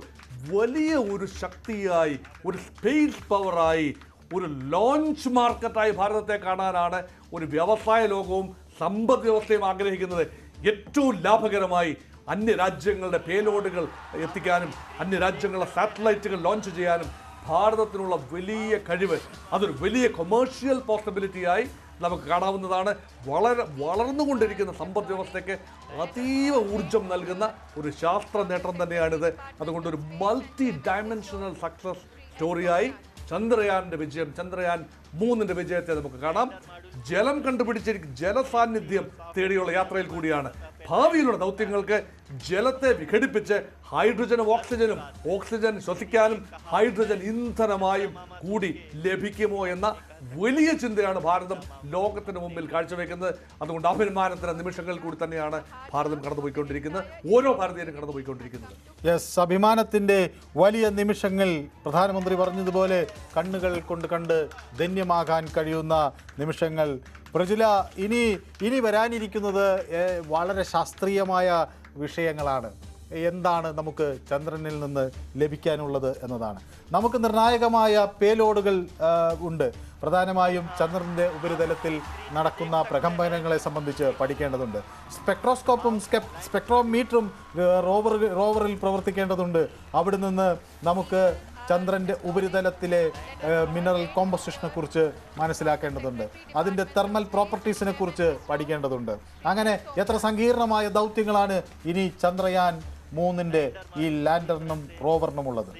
[SPEAKER 14] വലിയ ഒരു ശക്തിയായി, ഒരു സ്പേസ് പവറായി, ഒരു ലോഞ്ച് മാർക്കറ്റായി ഭാരതത്തെ കാണാനാണ് ഒരു വ്യവസായ ലോകവും സമ്പദ് വ്യവസ്ഥയും ആഗ്രഹിക്കുന്നത്. ഏറ്റവും ലാഭകരമായി അന്യരാജ്യങ്ങളുടെ പേലോഡുകൾ എത്തിക്കാനും അന്യരാജ്യങ്ങളുടെ സാറ്റലൈറ്റുകൾ ലോഞ്ച് ചെയ്യാനും ഭാരതത്തിനുള്ള വലിയ കഴിവ്, അതൊരു വലിയ കൊമേഴ്ഷ്യൽ പോസിബിലിറ്റിയായി നമുക്ക് കാണാവുന്നതാണ്. വളർന്നുകൊണ്ടിരിക്കുന്ന സമ്പദ് വ്യവസ്ഥയ്ക്ക് അതീവ ഊർജം നൽകുന്ന ഒരു ശാസ്ത്ര നേട്ടം തന്നെയാണിത്. അതുകൊണ്ടൊരു മൾട്ടി ഡയമെൻഷണൽ സക്സസ് സ്റ്റോറിയായി ചന്ദ്രയാൻ്റെ വിജയം, ചന്ദ്രയാൻ 3 വിജയത്തെ നമുക്ക് കാണാം. ജലം കണ്ടുപിടിച്ചിരിക്കും, ജലസാന്നിധ്യം തേടിയുള്ള യാത്രയിൽ കൂടിയാണ്. ഭാവിയിലുള്ള ദൗത്യങ്ങൾക്ക് ജലത്തെ വിഘടിപ്പിച്ച് ഹൈഡ്രജനും ഓക്സിജൻ ശ്വസിക്കാനും ഹൈഡ്രജൻ ഇന്ധനമായും കൂടി ലഭിക്കുമോ എന്ന വലിയ ചിന്തയാണ് ഭാരതം ലോകത്തിന് മുമ്പിൽ കാഴ്ചവെക്കുന്നത്. അതുകൊണ്ട് അഭിമാനത്തിന് നിമിഷങ്ങൾ കൂടി തന്നെയാണ് ഭാരതം കടന്നുപോയിക്കൊണ്ടിരിക്കുന്നത്, ഓരോ ഭാരതീയരും കടന്നുപോയിക്കൊണ്ടിരിക്കുന്നത്.
[SPEAKER 1] യെസ്, അഭിമാനത്തിൻ്റെ വലിയ നിമിഷങ്ങൾ. പ്രധാനമന്ത്രി പറഞ്ഞതുപോലെ കണ്ണുകൾ കൊണ്ട് കണ്ട് ധന്യമാകാൻ കഴിയുന്ന നിമിഷങ്ങൾ. പ്രജുല, ഇനി വരാനിരിക്കുന്നത് വളരെ ശാസ്ത്രീയമായ വിഷയങ്ങളാണ്. എന്താണ് നമുക്ക് ചന്ദ്രനിൽ നിന്ന് ലഭിക്കാനുള്ളത് എന്നതാണ്. നമുക്ക് നിർണായകമായ പേലോഡുകൾ ഉണ്ട്. പ്രധാനമായും ചന്ദ്രൻ്റെ ഉപരിതലത്തിൽ നടക്കുന്ന പ്രകമ്പനങ്ങളെ സംബന്ധിച്ച് പഠിക്കേണ്ടതുണ്ട്. സ്പെക്ട്രോസ്കോപ്പും സ്പെക്ട്രോമീറ്ററും റോവറിൽ പ്രവർത്തിക്കേണ്ടതുണ്ട്. അവിടെ നിന്ന് നമുക്ക് ചന്ദ്രൻ്റെ ഉപരിതലത്തിലെ മിനറൽ കോമ്പസിഷനെ കുറിച്ച് മനസ്സിലാക്കേണ്ടതുണ്ട്. അതിൻ്റെ തെർമൽ പ്രോപ്പർട്ടീസിനെ കുറിച്ച് പഠിക്കേണ്ടതുണ്ട്. അങ്ങനെ എത്ര സങ്കീർണമായ ദൗത്യങ്ങളാണ് ഇനി ചന്ദ്രയാൻ 3 ഈ ലാൻഡറിനും റോവറിനുമുള്ളത്.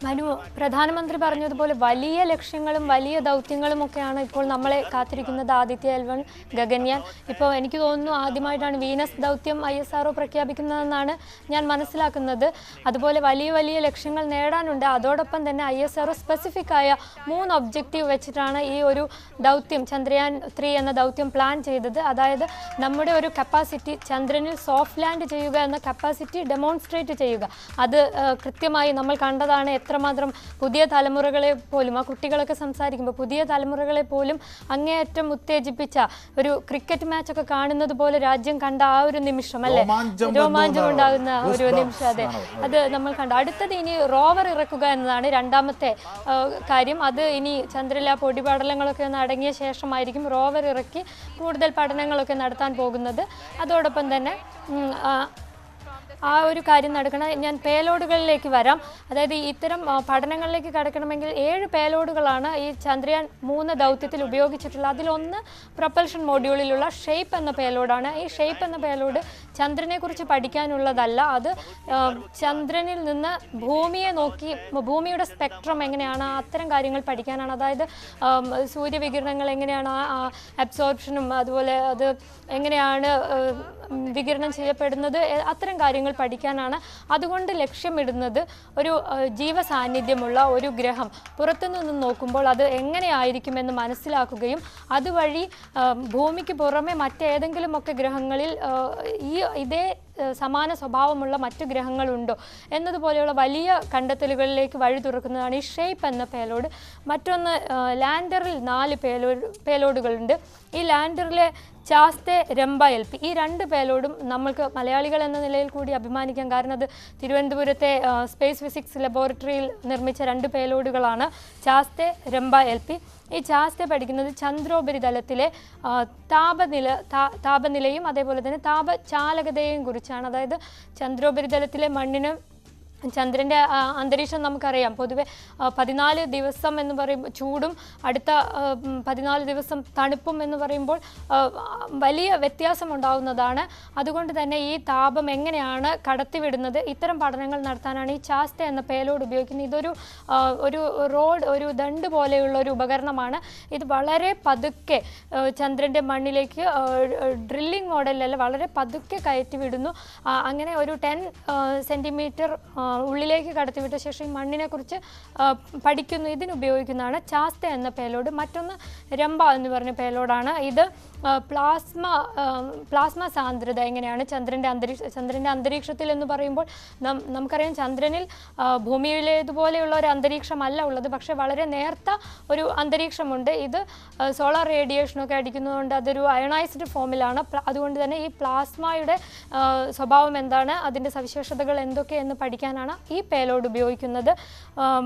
[SPEAKER 13] മനു, പ്രധാനമന്ത്രി പറഞ്ഞതുപോലെ വലിയ ലക്ഷ്യങ്ങളും വലിയ ദൗത്യങ്ങളും ഒക്കെയാണ് ഇപ്പോൾ നമ്മളെ കാത്തിരിക്കുന്നത്. ആദിത്യ L1, ഗഗൻയാൻ. ഇപ്പോൾ എനിക്ക് തോന്നുന്നു ആദ്യമായിട്ടാണ് വീനസ് ദൗത്യം ISRO പ്രഖ്യാപിക്കുന്നതെന്നാണ് ഞാൻ മനസ്സിലാക്കുന്നത്. അതുപോലെ വലിയ വലിയ ലക്ഷ്യങ്ങൾ നേടാനുണ്ട്. അതോടൊപ്പം തന്നെ ISRO സ്പെസിഫിക് ആയ 3 ഒബ്ജക്റ്റീവ് വെച്ചിട്ടാണ് ഈ ഒരു ദൗത്യം Chandrayaan-3 എന്ന ദൗത്യം പ്ലാൻ ചെയ്തത്. അതായത് നമ്മുടെ ഒരു കപ്പാസിറ്റി, ചന്ദ്രനിൽ സോഫ്റ്റ് ലാൻഡ് ചെയ്യുക എന്ന കപ്പാസിറ്റി ഡെമോൺസ്ട്രേറ്റ് ചെയ്യുക. അത് കൃത്യമായി നമ്മൾ കണ്ടതാണ്. എത്രമാത്രം പുതിയ തലമുറകളെ പോലും, ആ കുട്ടികളൊക്കെ സംസാരിക്കുമ്പോൾ പുതിയ തലമുറകളെ പോലും അങ്ങേയറ്റം ഉത്തേജിപ്പിച്ച ഒരു ക്രിക്കറ്റ് മാച്ചൊക്കെ കാണുന്നത് പോലെ രാജ്യം കണ്ട ആ ഒരു നിമിഷം, അല്ലേ, രോമാഞ്ചം ഉണ്ടാകുന്ന ഒരു നിമിഷം. അതെ, അത് നമ്മൾ കണ്ടു. അടുത്തത് ഇനി റോവർ ഇറക്കുക എന്നതാണ് രണ്ടാമത്തെ കാര്യം. അത് ഇനി ചന്ദ്രനിലെ പൊടിപടലങ്ങളൊക്കെ ഒന്ന് അടങ്ങിയ ശേഷമായിരിക്കും റോവർ ഇറക്കി കൂടുതൽ പഠനങ്ങളൊക്കെ നടത്താൻ പോകുന്നത്. അതോടൊപ്പം തന്നെ ആ ഒരു കാര്യം നടക്കണം. ഞാൻ പേലോഡുകളിലേക്ക് വരാം. അതായത് ഇത്തരം പഠനങ്ങളിലേക്ക് കടക്കണമെങ്കിൽ 7 പേലോഡുകളാണ് ഈ ചന്ദ്രയാൻ 3 ദൗത്യത്തിൽ ഉപയോഗിച്ചിട്ടുള്ളത്. അതിലൊന്ന് പ്രൊപ്പൽഷൻ മോഡ്യൂളിലുള്ള ഷേപ്പ് എന്ന പേലോഡാണ്. ഈ ഷേപ്പ് എന്ന പേലോഡ് ചന്ദ്രനെ കുറിച്ച് പഠിക്കാനുള്ളതല്ല. അത് ചന്ദ്രനിൽ നിന്ന് ഭൂമിയെ നോക്കി ഭൂമിയുടെ സ്പെക്ട്രം എങ്ങനെയാണ്, അത്തരം കാര്യങ്ങൾ പഠിക്കാനാണ്. അതായത് സൂര്യവികിരണങ്ങൾ എങ്ങനെയാണ് അബ്സോർപ്ഷനും അതുപോലെ അത് എങ്ങനെയാണ് വികിരണം ചെയ്യപ്പെടുന്നത്, അത്തരം കാര്യങ്ങൾ പഠിക്കാനാണ്. അതുകൊണ്ട് ലക്ഷ്യമിടുന്നത് ഒരു ജീവസാന്നിധ്യമുള്ള ഒരു ഗ്രഹം പുറത്തുനിന്ന് നോക്കുമ്പോൾ അത് എങ്ങനെയായിരിക്കുമെന്ന് മനസ്സിലാക്കുകയും അതുവഴി ഭൂമിക്ക് പുറമെ മറ്റേതെങ്കിലുമൊക്കെ ഗ്രഹങ്ങളിൽ ഇതേ സമാന സ്വഭാവമുള്ള മറ്റു ഗ്രഹങ്ങളുണ്ടോ എന്നതുപോലെയുള്ള വലിയ കണ്ടെത്തലുകളിലേക്ക് വഴി തുറക്കുന്നതാണ് ഈ ഷേപ്പ് എന്ന പേലോഡ്. മറ്റൊന്ന് ലാൻഡറിൽ 4 പേലോഡുകളുണ്ട്. ഈ ലാൻഡറിലെ ചാസ്തെ, രംബ, LP ഈ 2 പേലോഡും നമ്മൾക്ക് മലയാളികൾ എന്ന നിലയിൽ കൂടി അഭിമാനിക്കാം. കാരണം അത് തിരുവനന്തപുരത്തെ സ്പേസ് ഫിസിക്സ് ലബോറട്ടറിയിൽ നിർമ്മിച്ച 2 പേലോഡുകളാണ് ചാസ്തെ, രംബ, LP. ഈ ചാസ്തെ പഠിക്കുന്നത് ചന്ദ്രോപരിതലത്തിലെ താപനിലയും അതേപോലെ തന്നെ താപചാലകതയെയും കുറിച്ചാണ്. അതായത് ചന്ദ്രോപരിതലത്തിലെ മണ്ണിന് ചന്ദ്രൻ്റെ അന്തരീക്ഷം നമുക്കറിയാം. പൊതുവെ 14 ദിവസം എന്ന് പറയുമ്പോൾ ചൂടും അടുത്ത 14 ദിവസം തണുപ്പും എന്ന് പറയുമ്പോൾ വലിയ വ്യത്യാസം ഉണ്ടാകുന്നതാണ്. അതുകൊണ്ട് തന്നെ ഈ താപം എങ്ങനെയാണ് കടത്തിവിടുന്നത്, ഇത്തരം പഠനങ്ങൾ നടത്താനാണ് ഈ ചാസ്തെ എന്ന പേലോഡ് ഉപയോഗിക്കുന്നത്. ഇതൊരു ഒരു ദണ്ട് പോലെയുള്ള ഒരു ഉപകരണമാണ്. ഇത് വളരെ പതുക്കെ ചന്ദ്രൻ്റെ മണ്ണിലേക്ക് ഡ്രില്ലിംഗ് മോഡലിലല്ല, വളരെ പതുക്കെ കയറ്റിവിടുന്നു. അങ്ങനെ ഒരു 10 സെൻറ്റിമീറ്റർ ഉള്ളിലേക്ക് കടത്തിവിട്ട ശേഷം ഈ മണ്ണിനെ കുറിച്ച് പഠിക്കുന്നു. ഇതിനുപയോഗിക്കുന്നതാണ് ചാസ്തെ എന്ന പേലോഡ്. മറ്റൊന്ന് രംബ എന്ന് പറഞ്ഞ പേലോഡാണ്. ഇത് പ്ലാസ്മ സാന്ദ്രത എങ്ങനെയാണ് ചന്ദ്രൻ്റെ അന്തരീക്ഷത്തിൽ എന്ന് പറയുമ്പോൾ നമുക്കറിയാം ചന്ദ്രനിൽ ഭൂമിയിലേതുപോലെയുള്ള ഒരു അന്തരീക്ഷമല്ല ഉള്ളത്, പക്ഷേ വളരെ നേർത്ത ഒരു അന്തരീക്ഷമുണ്ട്. ഇത് സോളാർ റേഡിയേഷനൊക്കെ അടിക്കുന്നതുകൊണ്ട് അതൊരു അയണൈസ്ഡ് ഫോമിലാണ്. അതുകൊണ്ട് തന്നെ ഈ പ്ലാസ്മയുടെ സ്വഭാവം എന്താണ്, അതിൻ്റെ സവിശേഷതകൾ എന്തൊക്കെ എന്ന് പഠിക്കാനാണ് ഈ പേലോഡ് ഉപയോഗിക്കുന്നത്.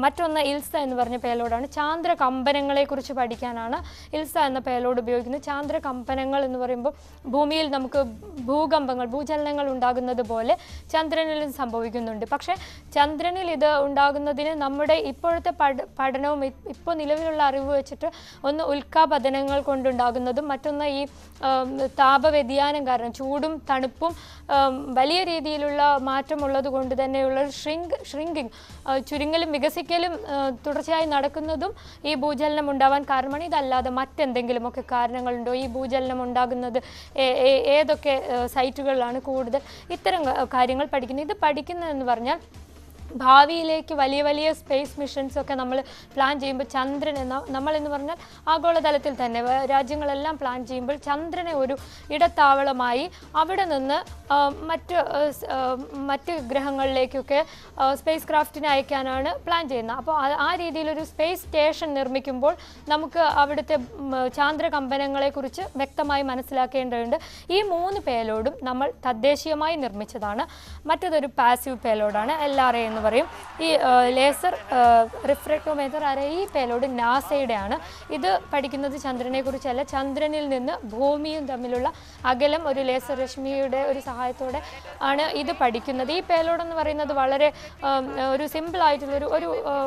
[SPEAKER 13] മറ്റൊന്ന് ഇൽസ എന്ന് പറഞ്ഞ പേലോഡാണ്. ചാന്ദ്രകമ്പനങ്ങളെക്കുറിച്ച് പഠിക്കാനാണ് ഇൽസ എന്ന പേലോഡ് ഉപയോഗിക്കുന്നത്. ചാന്ദ്രകമ്പനങ്ങൾ കമ്പനങ്ങൾ എന്ന് പറയുമ്പോൾ ഭൂമിയിൽ നമുക്ക് ഭൂകമ്പങ്ങൾ ഭൂചലനങ്ങൾ ഉണ്ടാകുന്നത് പോലെ ചന്ദ്രനിലും സംഭവിക്കുന്നുണ്ട്. പക്ഷേ ചന്ദ്രനിൽ ഇത് ഉണ്ടാകുന്നതിന് നമ്മുടെ ഇപ്പോഴത്തെ പഠനവും ഇപ്പോൾ നിലവിലുള്ള അറിവ് വെച്ചിട്ട് ഒന്ന് ഉൽക്കാപതനങ്ങൾ കൊണ്ടുണ്ടാകുന്നതും മറ്റൊന്ന് ഈ താപവ്യതിയാനം കാരണം ചൂടും തണുപ്പും വലിയ രീതിയിലുള്ള മാറ്റമുള്ളത് കൊണ്ട് തന്നെയുള്ള ഷ്രിങ്കിങ് ചുരുങ്ങലും വികസിക്കലും തുടർച്ചയായി നടക്കുന്നതും ഈ ഭൂചലനം ഉണ്ടാവാൻ കാരണമാണ്. ഇതല്ലാതെ മറ്റെന്തെങ്കിലുമൊക്കെ കാരണങ്ങളുണ്ടോ, ഈ ഭൂചലനം ഉണ്ടാകുന്നത് ഏതൊക്കെ സൈറ്റുകളിലാണ് കൂടുതൽ, ഇത്തരം കാര്യങ്ങൾ പഠിക്കുന്നത്. ഇത് പഠിക്കുന്നതെന്ന് പറഞ്ഞാൽ ഭാവിയിലേക്ക് വലിയ വലിയ സ്പേസ് മിഷൻസ് ഒക്കെ നമ്മൾ പ്ലാൻ ചെയ്യുമ്പോൾ ചന്ദ്രനെ നമ്മളെന്ന് പറഞ്ഞാൽ ആഗോളതലത്തിൽ തന്നെ രാജ്യങ്ങളെല്ലാം പ്ലാൻ ചെയ്യുമ്പോൾ ചന്ദ്രനെ ഒരു ഇടത്താവളമായി അവിടെ നിന്ന് മറ്റ് ഗ്രഹങ്ങളിലേക്കൊക്കെ സ്പേസ് ക്രാഫ്റ്റിനെ അയക്കാനാണ് പ്ലാൻ ചെയ്യുന്നത്. അപ്പോൾ ആ രീതിയിലൊരു സ്പേസ് സ്റ്റേഷൻ നിർമ്മിക്കുമ്പോൾ നമുക്ക് അവിടുത്തെ ചാന്ദ്ര കമ്പനങ്ങളെക്കുറിച്ച് വ്യക്തമായി മനസ്സിലാക്കേണ്ടതുണ്ട്. ഈ 3 പേലോഡും നമ്മൾ തദ്ദേശീയമായി നിർമ്മിച്ചതാണ്. മറ്റതൊരു പാസീവ് പേലോഡാണ്, LRA എന്ന് പറയും. ഈ ലേസർ റിഫ്രാക്ടോമീറ്റർ അറേ ഈ പേലോഡ് നാസയുടെ ആണ്. ഇത് പഠിക്കുന്നത് ചന്ദ്രനെ കുറിച്ചല്ല, ചന്ദ്രനിൽ നിന്ന് ഭൂമിയും തമ്മിലുള്ള അകലം ഒരു ലേസർ രശ്മിയുടെ ഒരു സഹായത്തോടെ ആണ് ഇത് പഠിക്കുന്നത്. ഈ പേലോഡ് എന്ന് പറയുന്നത് വളരെ ഒരു സിമ്പിൾ ആയിട്ടുള്ള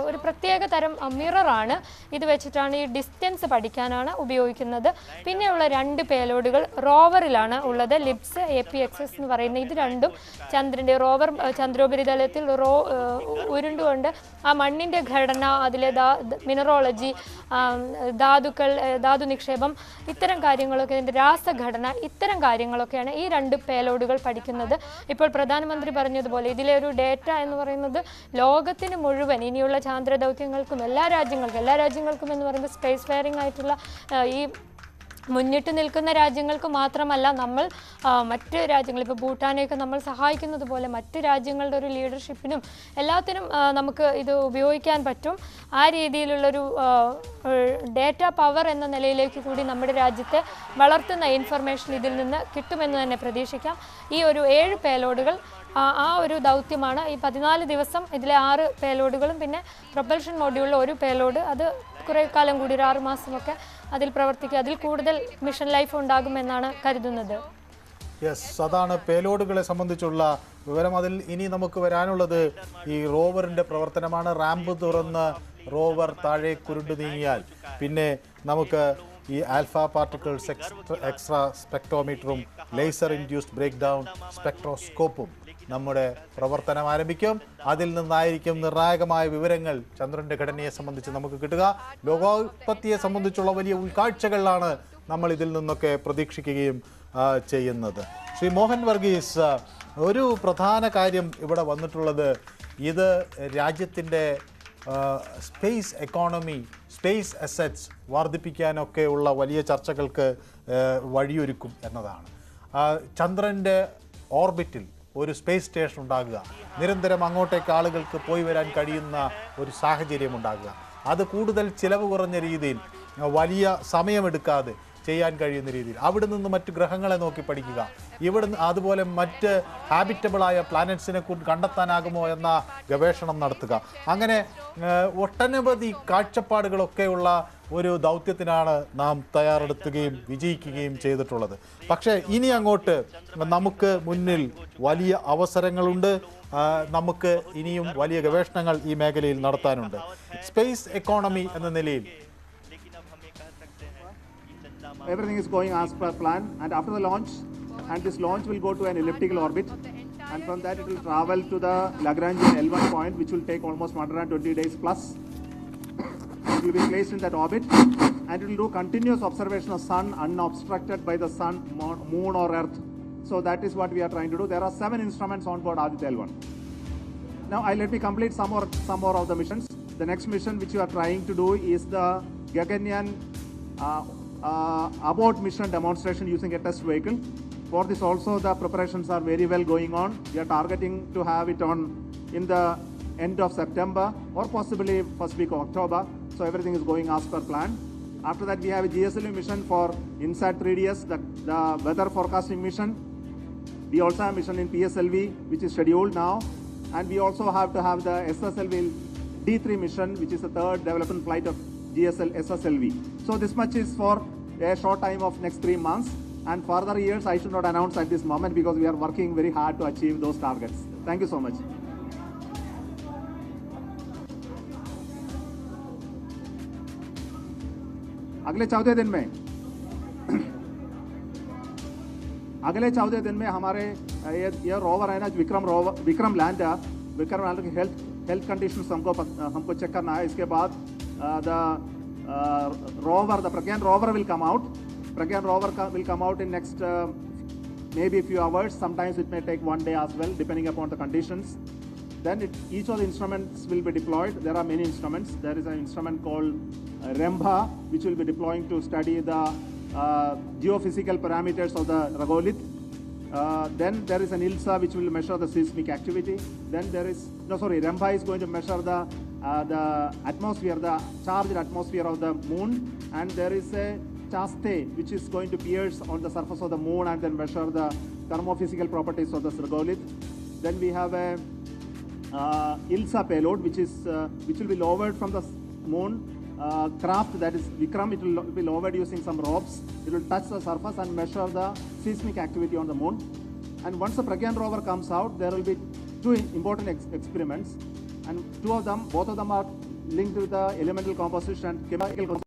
[SPEAKER 13] ഒരു പ്രത്യേക തരം മിററാണ്. ഇത് വെച്ചിട്ടാണ് ഈ ഡിസ്റ്റൻസ് പഠിക്കാനാണ് ഉപയോഗിക്കുന്നത്. പിന്നെയുള്ള 2 പേലോഡുകൾ റോവറിലാണ് ഉള്ളത്. ലിബ്സ് APXS എന്ന് പറയുന്ന ഇത് രണ്ടും ചന്ദ്രൻ്റെ റോവർ ചന്ദ്രോപരിതലത്തിൽ ഉരുണ്ടുകൊണ്ട് ആ മണ്ണിൻ്റെ ഘടന, അതിലെ മിനറോളജി, ധാതുക്കൾ, ധാതു നിക്ഷേപം, ഇത്തരം കാര്യങ്ങളൊക്കെ, ഇതിൻ്റെ രാസഘടന, ഇത്തരം കാര്യങ്ങളൊക്കെയാണ് ഈ 2 പേലോഡുകൾ പഠിക്കുന്നത്. ഇപ്പോൾ പ്രധാനമന്ത്രി പറഞ്ഞതുപോലെ ഇതിലെ ഒരു ഡേറ്റ എന്ന് പറയുന്നത് ലോകത്തിന് മുഴുവൻ ഇനിയുള്ള ചാന്ദ്ര ദൗത്യങ്ങൾക്കും എല്ലാ രാജ്യങ്ങൾക്കും എന്ന് പറയുമ്പോൾ സ്പേസ് ഫെയറിംഗ് ആയിട്ടുള്ള ഈ മുന്നിട്ട് നിൽക്കുന്ന രാജ്യങ്ങൾക്ക് മാത്രമല്ല, നമ്മൾ മറ്റ് രാജ്യങ്ങൾ ഇപ്പോൾ ഭൂട്ടാനെയൊക്കെ നമ്മൾ സഹായിക്കുന്നത് പോലെ മറ്റ് രാജ്യങ്ങളുടെ ഒരു ലീഡർഷിപ്പിനും എല്ലാത്തിനും നമുക്ക് ഇത് ഉപയോഗിക്കാൻ പറ്റും. ആ രീതിയിലുള്ളൊരു ഡേറ്റ പവർ എന്ന നിലയിലേക്ക് കൂടി നമ്മുടെ രാജ്യത്തെ വളർത്തുന്ന ഇൻഫർമേഷൻ ഇതിൽ നിന്ന് കിട്ടുമെന്ന് തന്നെ പ്രതീക്ഷിക്കാം. ഈ ഒരു 7 പേലോഡുകൾ ആ ഒരു ദൗത്യമാണ്. ഈ 14 ദിവസം ഇതിലെ 6 പേലോഡുകളും പിന്നെ പ്രൊപ്പൽഷൻ മോഡ്യൂളിൽ 1 പേലോഡ്, അത് കുറേ കാലം കൂടി ഒരു 6 മാസമൊക്കെ അതിൽ പ്രവർത്തിക്കുക. അതിൽ കൂടുതൽ മിഷൻ ലൈഫ് ഉണ്ടാകുമെന്നാണ് കരുതുന്നത്.
[SPEAKER 1] യെസ്, അതാണ് പേലോഡുകളെ സംബന്ധിച്ചുള്ള വിവരം. അതിൽ ഇനി നമുക്ക് വരാനുള്ളത് ഈ റോവറിൻ്റെ പ്രവർത്തനമാണ്. റാമ്പ് തുറന്ന് റോവർ താഴെ കുരുണ്ടു നീങ്ങിയാൽ പിന്നെ നമുക്ക് ഈ ആൽഫ പാർട്ടിക്കിൾസ് എക്സ്ട്രാ സ്പെക്ട്രോമീറ്ററും ലേസർ ഇൻഡ്യൂസ്ഡ് ബ്രേക്ക് ഡൗൺ സ്പെക്ട്രോസ്കോപ്പും നമ്മുടെ പ്രവർത്തനം ആരംഭിക്കും. അതിൽ നിന്നായിരിക്കും നിർണായകമായ വിവരങ്ങൾ ചന്ദ്രൻ്റെ ഘടനയെ സംബന്ധിച്ച് നമുക്ക് കിട്ടുക. ലോകോത്പത്തിയെ സംബന്ധിച്ചുള്ള വലിയ ഉൾക്കാഴ്ചകളിലാണ് നമ്മൾ ഇതിൽ നിന്നൊക്കെ പ്രതീക്ഷിക്കുകയും ചെയ്യുന്നത്. ശ്രീ മോഹൻ വർഗീസ്, ഒരു പ്രധാന കാര്യം ഇവിടെ വന്നിട്ടുള്ളത് ഇത് രാജ്യത്തിൻ്റെ സ്പേസ് എക്കോണമി, സ്പേസ് അസറ്റ്സ് വർദ്ധിപ്പിക്കാനൊക്കെയുള്ള വലിയ ചർച്ചകൾക്ക് വഴിയൊരുക്കും എന്നതാണ്. ചന്ദ്രൻ്റെ ഓർബിറ്റിൽ ഒരു സ്പേസ് സ്റ്റേഷൻ ഉണ്ടാകുക, നിരന്തരം അങ്ങോട്ടേക്ക് ആളുകൾക്ക് പോയി വരാൻ കഴിയുന്ന ഒരു സാഹചര്യം ഉണ്ടാകുക, അത് കൂടുതൽ ചിലവ് കുറഞ്ഞ രീതിയിൽ വലിയ സമയമെടുക്കാതെ ചെയ്യാൻ കഴിയുന്ന രീതിയിൽ അവിടെ നിന്ന് മറ്റ് ഗ്രഹങ്ങളെ നോക്കി പഠിക്കുക, ഇവിടുന്ന് അതുപോലെ മറ്റ് ഹാബിറ്റബിളായ പ്ലാനറ്റ്സിനെ കണ്ടെത്താനാകുമോ എന്ന ഗവേഷണം നടത്തുക, അങ്ങനെ ഒട്ടനവധി കാഴ്ചപ്പാടുകളൊക്കെയുള്ള ഒരു ദൗത്യത്തിനാണ് നാം തയ്യാറെടുക്കുകയും വിജയിക്കുകയും ചെയ്തിട്ടുള്ളത്. പക്ഷേ ഇനി അങ്ങോട്ട് നമുക്ക് മുന്നിൽ വലിയ അവസരങ്ങളുണ്ട്. നമുക്ക് ഇനിയും വലിയ ഗവേഷണങ്ങൾ ഈ മേഖലയിൽ നടത്താനുണ്ട്. സ്പേസ് എക്കോണമി എന്ന നിലയിൽ
[SPEAKER 15] everything is going as per plan, and after the launch, and this launch will go to an elliptical orbit, and from that it will travel to the Lagrangian L1 point, which will take almost 120 days plus. It will be placed in that orbit, and it will do continuous observation of sun unobstructed by the sun, moon or earth. So that is what we are trying to do. There are 7 instruments on board Aditya L1. Now let me complete some more of the missions. The next mission which we are trying to do is the Gaganyaan abort mission demonstration using a test vehicle. For this also the preparations are very well going on. We are targeting to have it on in the end of September or possibly first week of October. So everything is going as per plan. After that we have a GSLV mission for INSAT 3DS, the weather forecasting mission. We also have a mission in PSLV which is scheduled now, and we also have to have the SSLV D3 mission, which is the third development flight of SSLV. So this much is for a short time of next 3 months. And further years, I should not announce at this moment because we are working very hard to achieve those targets. Thank you so much. अगले 14 दिन में हमारे ये rover है ना Vikram lander की health conditions हमको check करना है. इसके बाद the Pragyan rover will come out. Pragyan rover will come out in next maybe a few hours. Sometimes it may take 1 day as well, depending upon the conditions. Then each of the instruments will be deployed. There are many instruments. There is an instrument called REMBA, which will be deploying to study the geophysical parameters of the regolith. Then there is an ILSA, which will measure the seismic activity. Then there is, REMBA is going to measure the atmosphere, the charged atmosphere of the moon. And there is a chaste, which is going to pierce on the surface of the moon and then measure the thermophysical properties of the regolith. Then we have a ILSA payload, which will be lowered from the moon craft, that is Vikram. It will be lowered using some ropes. It will touch the surface and measure the seismic activity on the moon. And once the Pragyan rover comes out, there will be two important experiments, and both of them are linked with the elemental composition and chemical composition.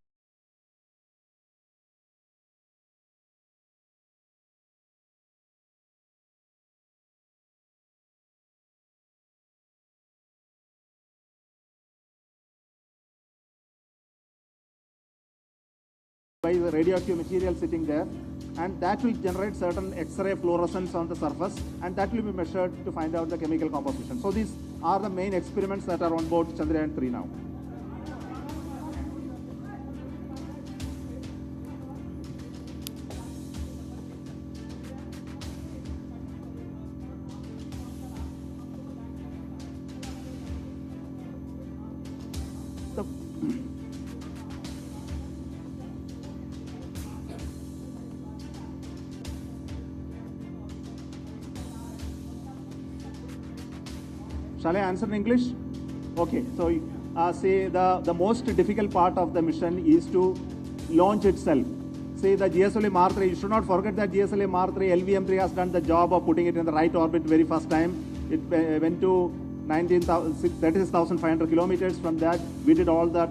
[SPEAKER 15] By the radioactive material sitting there, and that will generate certain X-ray fluorescence on the surface, and that will be measured to find out the chemical composition. So these are the main experiments that are on board Chandrayaan-3 now. Shall I answer in English? Okay, so see, the most difficult part of the mission is to launch itself. See, the GSLV Mark 3, you should not forget that GSLV Mark 3, LVM3 has done the job of putting it in the right orbit very first time. It went to 36,500 kilometers. From that, we did all that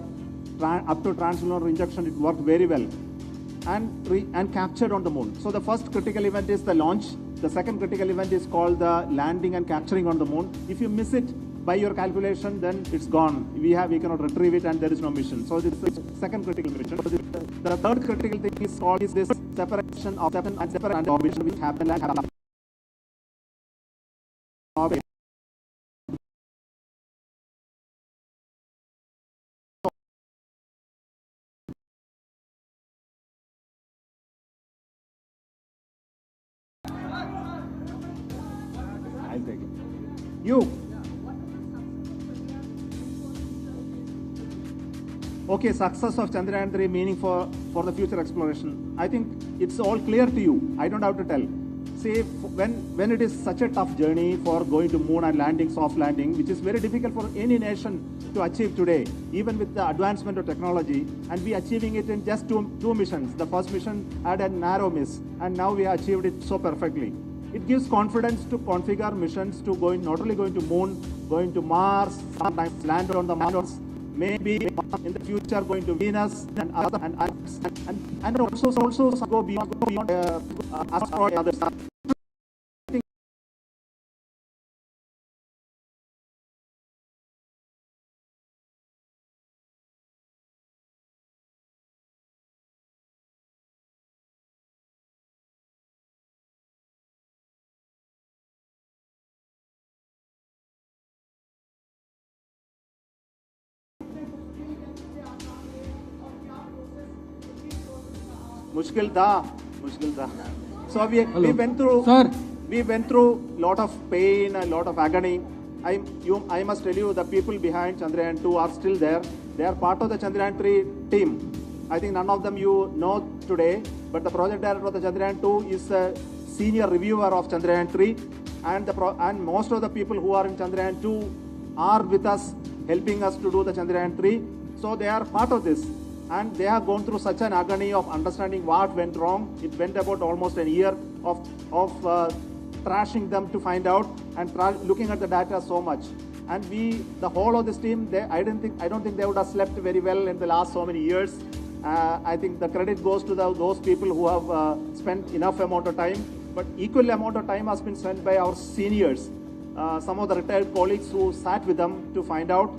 [SPEAKER 15] up to translunar injection. It worked very well and captured on the moon. So the first critical event is the launch. The second critical event is called the landing and capturing on the moon. If you miss it by your calculation, then it's gone. We cannot retrieve it, and there is no mission. So this is the second critical mission. The third critical thing is called this separation of separate orbit, which happen orbit. I'll take it. You. Okay, success of Chandrayaan-3 meaning for the future exploration. I think it's all clear to you. I don't have to tell. See, when it is such a tough journey for going to moon and landing, soft landing, which is very difficult for any nation to achieve today, even with the advancement of technology, and we achieving it in just two missions. The first mission had a narrow miss, and now we achieved it so perfectly. It gives confidence to configure missions to not only going to moon, going to Mars, sometimes land on the Mars, maybe in the future going to Venus and also go beyond asteroid and other stuff. मुश्किल था. So we went through lot of pain, a lot of agony. I must tell you, the people behind Chandrayaan-2 are still there. They are part of the Chandrayaan-3 team. I think none of them you know today, but the project director of the Chandrayaan-2 is a senior reviewer of Chandrayaan-3, and most of the people who are in Chandrayaan-2 are with us, helping us to do the Chandrayaan-3. So they are part of this. and they have gone through such an agony of understanding what went wrong. It went about almost a year of trashing them to find out and looking at the data so much. And the whole of this team, I don't think they would have slept very well in the last so many years. I think the credit goes to those people who have spent enough amount of time, but equal amount of time has been spent by our seniors, some of the retired colleagues who sat with them to find out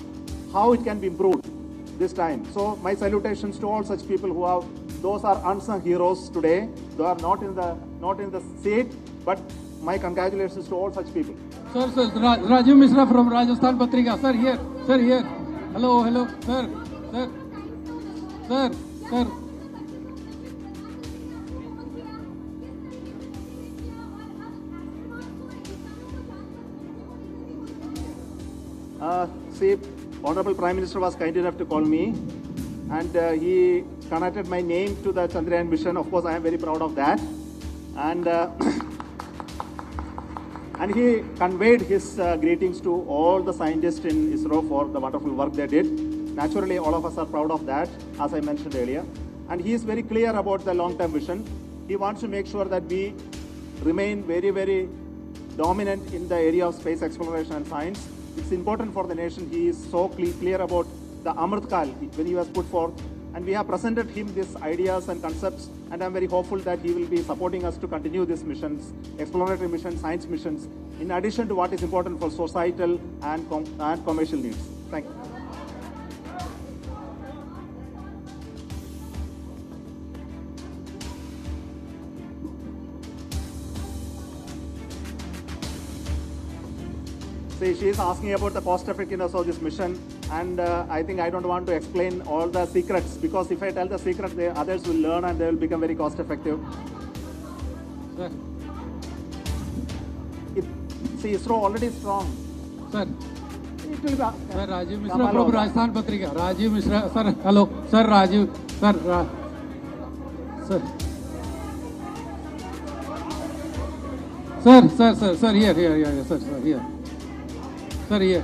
[SPEAKER 15] how it can be improved this time. So my salutations to all such people who have, those are unsung heroes today. They are not in the seat, but my congratulations to all such people.
[SPEAKER 16] Sir, Rajiv Mishra from Rajasthan Patrika. Sir, here. Hello, sir.
[SPEAKER 15] See, Honorable Prime Minister was kind enough to call me, and he connected my name to the Chandrayaan mission. Of course, I am very proud of that. And he conveyed his greetings to all the scientists in ISRO for the wonderful work they did. Naturally, all of us are proud of that, as I mentioned earlier. And he is very clear about the long-term vision. He wants to make sure that we remain very, very dominant in the area of space exploration and science. It's important for the nation. He is so clear about the Amrit Kal when he was put forth. And we have presented him these ideas and concepts, and I'm very hopeful that he will be supporting us to continue these missions, exploratory missions, science missions, in addition to what is important for societal and commercial needs. Thank you. See, she is asking about the cost effectiveness of this mission, and I think I don't want to explain all the secrets, because if I tell the secret, others will learn and they will become very cost effective.
[SPEAKER 16] Sir.
[SPEAKER 15] See, ISRO already strong.
[SPEAKER 16] Sir.
[SPEAKER 15] It will be,
[SPEAKER 16] Sir, Rajiv Mishra from Rajasthan Patrika. Rajiv Mishra, sir, hello. Sir, Rajiv, sir, here, sir, here. Sir, here.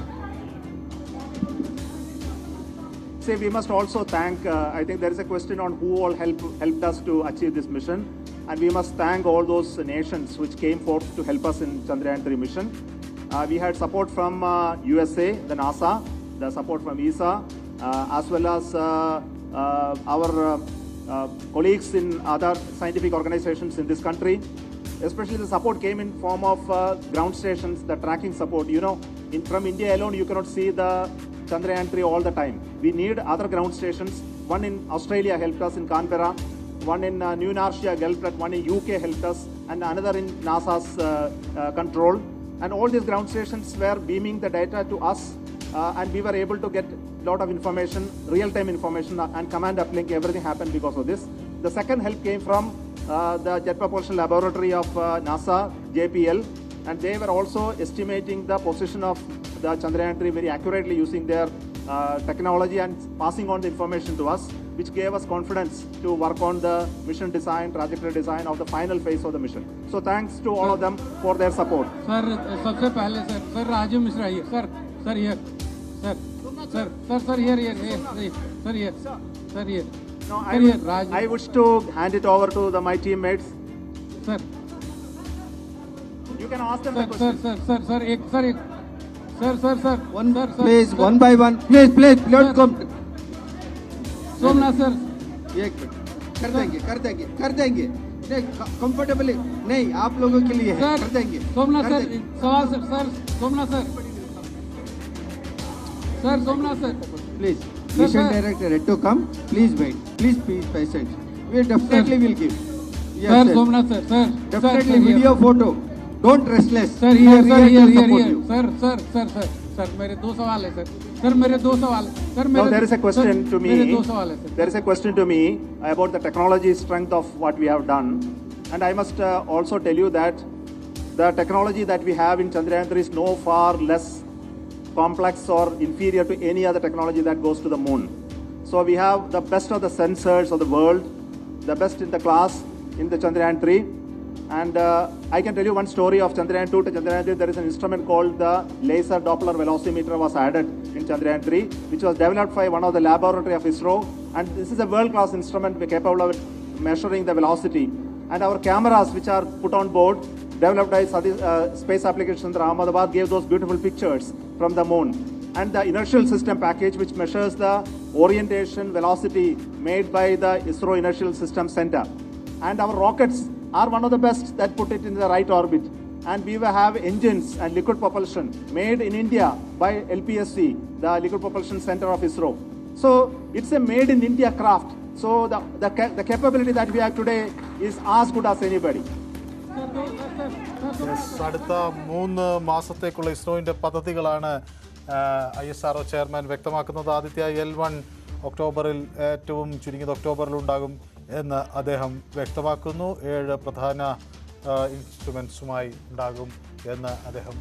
[SPEAKER 15] See, we must also thank, I think there is a question on who all helped us to achieve this mission. And we must thank all those nations which came forth to help us in Chandrayaan-3 mission. We had support from USA, the NASA, the support from ESA, as well as our colleagues in other scientific organizations in this country. Especially the support came in form of ground stations, the tracking support. You know, from India alone, you cannot see the Chandrayaan-3 all the time. We need other ground stations. One in Australia helped us in Canberra, one in New Narcia helped us, one in UK helped us, and another in NASA's control. And all these ground stations were beaming the data to us, and we were able to get a lot of information, real-time information, and command uplink. Everything happened because of this. The second help came from the Jet Propulsion Laboratory of NASA, JPL, and they were also estimating the position of the Chandrayaan-3 very accurately using their technology and passing on the information to us, which gave us confidence to work on the mission design, trajectory design of the final phase of the mission. So thanks to all of them for their support.
[SPEAKER 16] Sir, सबसे पहले sir Rajiv Mishra here, sir here, sir here.
[SPEAKER 15] No, I wish to hand it over to my teammates.
[SPEAKER 16] Sir.
[SPEAKER 15] You can ask them the question.
[SPEAKER 16] Sir.
[SPEAKER 17] Please, one by one. Please, let's come.
[SPEAKER 16] Somnath sir.
[SPEAKER 17] एक minute. कर देंगे. नहीं, comfortably. नहीं, आप लोगों के लिए है. कर देंगे.
[SPEAKER 16] सोमनाथ सर, सवाल sir, Somnath sir. Sir, Somnath sir.
[SPEAKER 17] Please. Mission director had to come. Please wait. Please be patient. We definitely will give.
[SPEAKER 16] Yes, sir, Somnath sir.
[SPEAKER 17] Definitely video, photo. Don't restless.
[SPEAKER 16] Sir, here. Sir, मेरे दो सवाल है sir. Sir,
[SPEAKER 15] now there is a question to me. There is a question to me about the technology strength of what we have done, and I must also tell you that the technology that we have in Chandrayaan-3 is no far less complex or inferior to any other technology that goes to the moon. So we have the best of the sensors of the world, the best in the class in the Chandrayaan-3. And I can tell you one story of Chandrayaan-2 to Chandrayaan-3. There is an instrument called the laser Doppler velocimeter was added in Chandrayaan-3, which was developed by one of the laboratory of ISRO. And this is a world-class instrument capable of measuring the velocity. And our cameras, which are put on board, developed by Space Applications Center Ahmedabad, gave those beautiful pictures from the moon. And the inertial system package, which measures the orientation velocity made by the ISRO Inertial System Center. And our rockets are one of the best that put it in the right orbit. And we will have engines and liquid propulsion made in India by LPSC, the Liquid Propulsion Center of ISRO. So it's a made in India craft. So the capability that we have today is as good as anybody.
[SPEAKER 1] അടുത്ത 3 മാസത്തേക്കുള്ള ഇസ്രോയിൻ്റെ പദ്ധതികളാണ് ISRO chairman വ്യക്തമാക്കുന്നത്. ആദ്യത്തെ L1 ഒക്ടോബറിൽ, ഏറ്റവും ചുരുങ്ങിയത് ഒക്ടോബറിൽ ഉണ്ടാകും എന്ന് അദ്ദേഹം വ്യക്തമാക്കുന്നു. 7 പ്രധാന ഇൻസ്ട്രുമെൻസുമായി ഉണ്ടാകും എന്ന് അദ്ദേഹം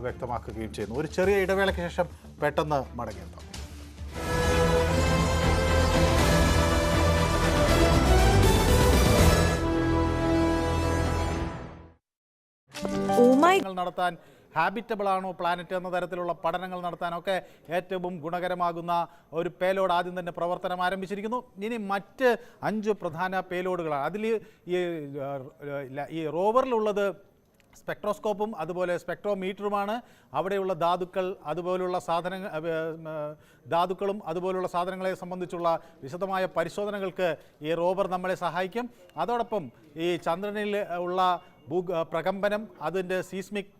[SPEAKER 1] വ്യക്തമാക്കുകയും ചെയ്യുന്നു. ഒരു ചെറിയ ഇടവേളയ്ക്ക് ശേഷം പെട്ടെന്ന് മടങ്ങിയെത്താം. നടത്താൻ ഹാബിറ്റബിൾ ആണോ പ്ലാനറ്റ് എന്ന തരത്തിലുള്ള പഠനങ്ങൾ നടത്താനൊക്കെ ഏറ്റവും ഗുണകരമാകുന്ന ഒരു പേലോഡ് ആദ്യം തന്നെ പ്രവർത്തനം ആരംഭിച്ചിരിക്കുന്നു. ഇനി മറ്റ് 5 പ്രധാന പേലോഡുകളാണ്. അതിൽ ഈ റോവറിലുള്ളത് സ്പെക്ട്രോസ്കോപ്പും അതുപോലെ സ്പെക്ട്രോമീറ്ററുമാണ്. അവിടെയുള്ള ധാതുക്കളും അതുപോലുള്ള സാധനങ്ങളെ സംബന്ധിച്ചുള്ള വിശദമായ പരിശോധനകൾക്ക് ഈ റോവർ നമ്മളെ സഹായിക്കും. അതോടൊപ്പം ഈ ചന്ദ്രനിൽ ഉള്ള പ്രകമ്പനം, അതിൻ്റെ സീസ്മിക്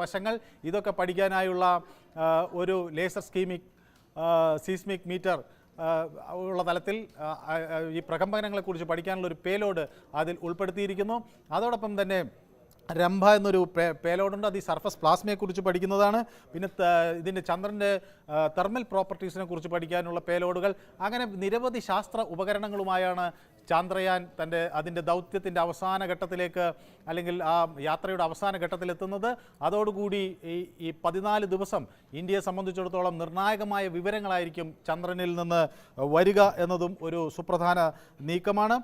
[SPEAKER 1] വശങ്ങൾ, ഇതൊക്കെ പഠിക്കാനായുള്ള ഒരു ലേസർ സീസ്മിക് മീറ്റർ ഉള്ള തലത്തിൽ ഈ പ്രകമ്പനങ്ങളെക്കുറിച്ച് പഠിക്കാനുള്ള ഒരു പേലോഡ് അതിൽ ഉൾപ്പെടുത്തിയിരിക്കുന്നു. അതോടൊപ്പം തന്നെ രംഭ എന്നൊരു പേലോഡുണ്ട്. അത് ഈ സർഫസ് പ്ലാസ്മയെക്കുറിച്ച് പഠിക്കുന്നതാണ്. പിന്നെ ഇതിൻ്റെ ചന്ദ്രൻ്റെ തെർമൽ പ്രോപ്പർട്ടീസിനെ കുറിച്ച് പഠിക്കാനുള്ള പേലോഡുകൾ. അങ്ങനെ നിരവധി ശാസ്ത്ര ഉപകരണങ്ങളുമായാണ് ചന്ദ്രയാൻ അതിൻ്റെ ദൗത്യത്തിൻ്റെ അവസാന ഘട്ടത്തിലേക്ക്, അല്ലെങ്കിൽ ആ യാത്രയുടെ അവസാന ഘട്ടത്തിലെത്തുന്നത്. അതോടുകൂടി ഈ 14 ദിവസം ഇന്ത്യയെ സംബന്ധിച്ചിടത്തോളം നിർണായകമായ വിവരങ്ങളായിരിക്കും ചന്ദ്രനിൽ നിന്ന് വരിക എന്നതും ഒരു സുപ്രധാന നീക്കമാണ്.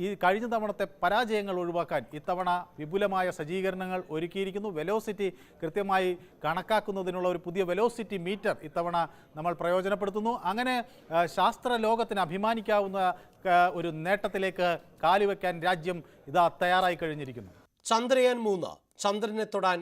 [SPEAKER 1] ഈ കഴിഞ്ഞ തവണത്തെ പരാജയങ്ങൾ ഒഴിവാക്കാൻ ഇത്തവണ വിപുലമായ സജ്ജീകരണങ്ങൾ ഒരുക്കിയിരിക്കുന്നു. വെലോസിറ്റി കൃത്യമായി കണക്കാക്കുന്നതിനുള്ള ഒരു പുതിയ വെലോസിറ്റി മീറ്റർ ഇത്തവണ നമ്മൾ പ്രയോജനപ്പെടുത്തുന്നു. അങ്ങനെ ശാസ്ത്ര ലോകത്തിന് അഭിമാനിക്കാവുന്ന ഒരു നേട്ടത്തിലേക്ക് കാലുവെക്കാൻ രാജ്യം ഇതാ തയ്യാറായി കഴിഞ്ഞിരിക്കുന്നു.
[SPEAKER 18] ചന്ദ്രയാൻ 3 ചന്ദ്രനെ തൊടാൻ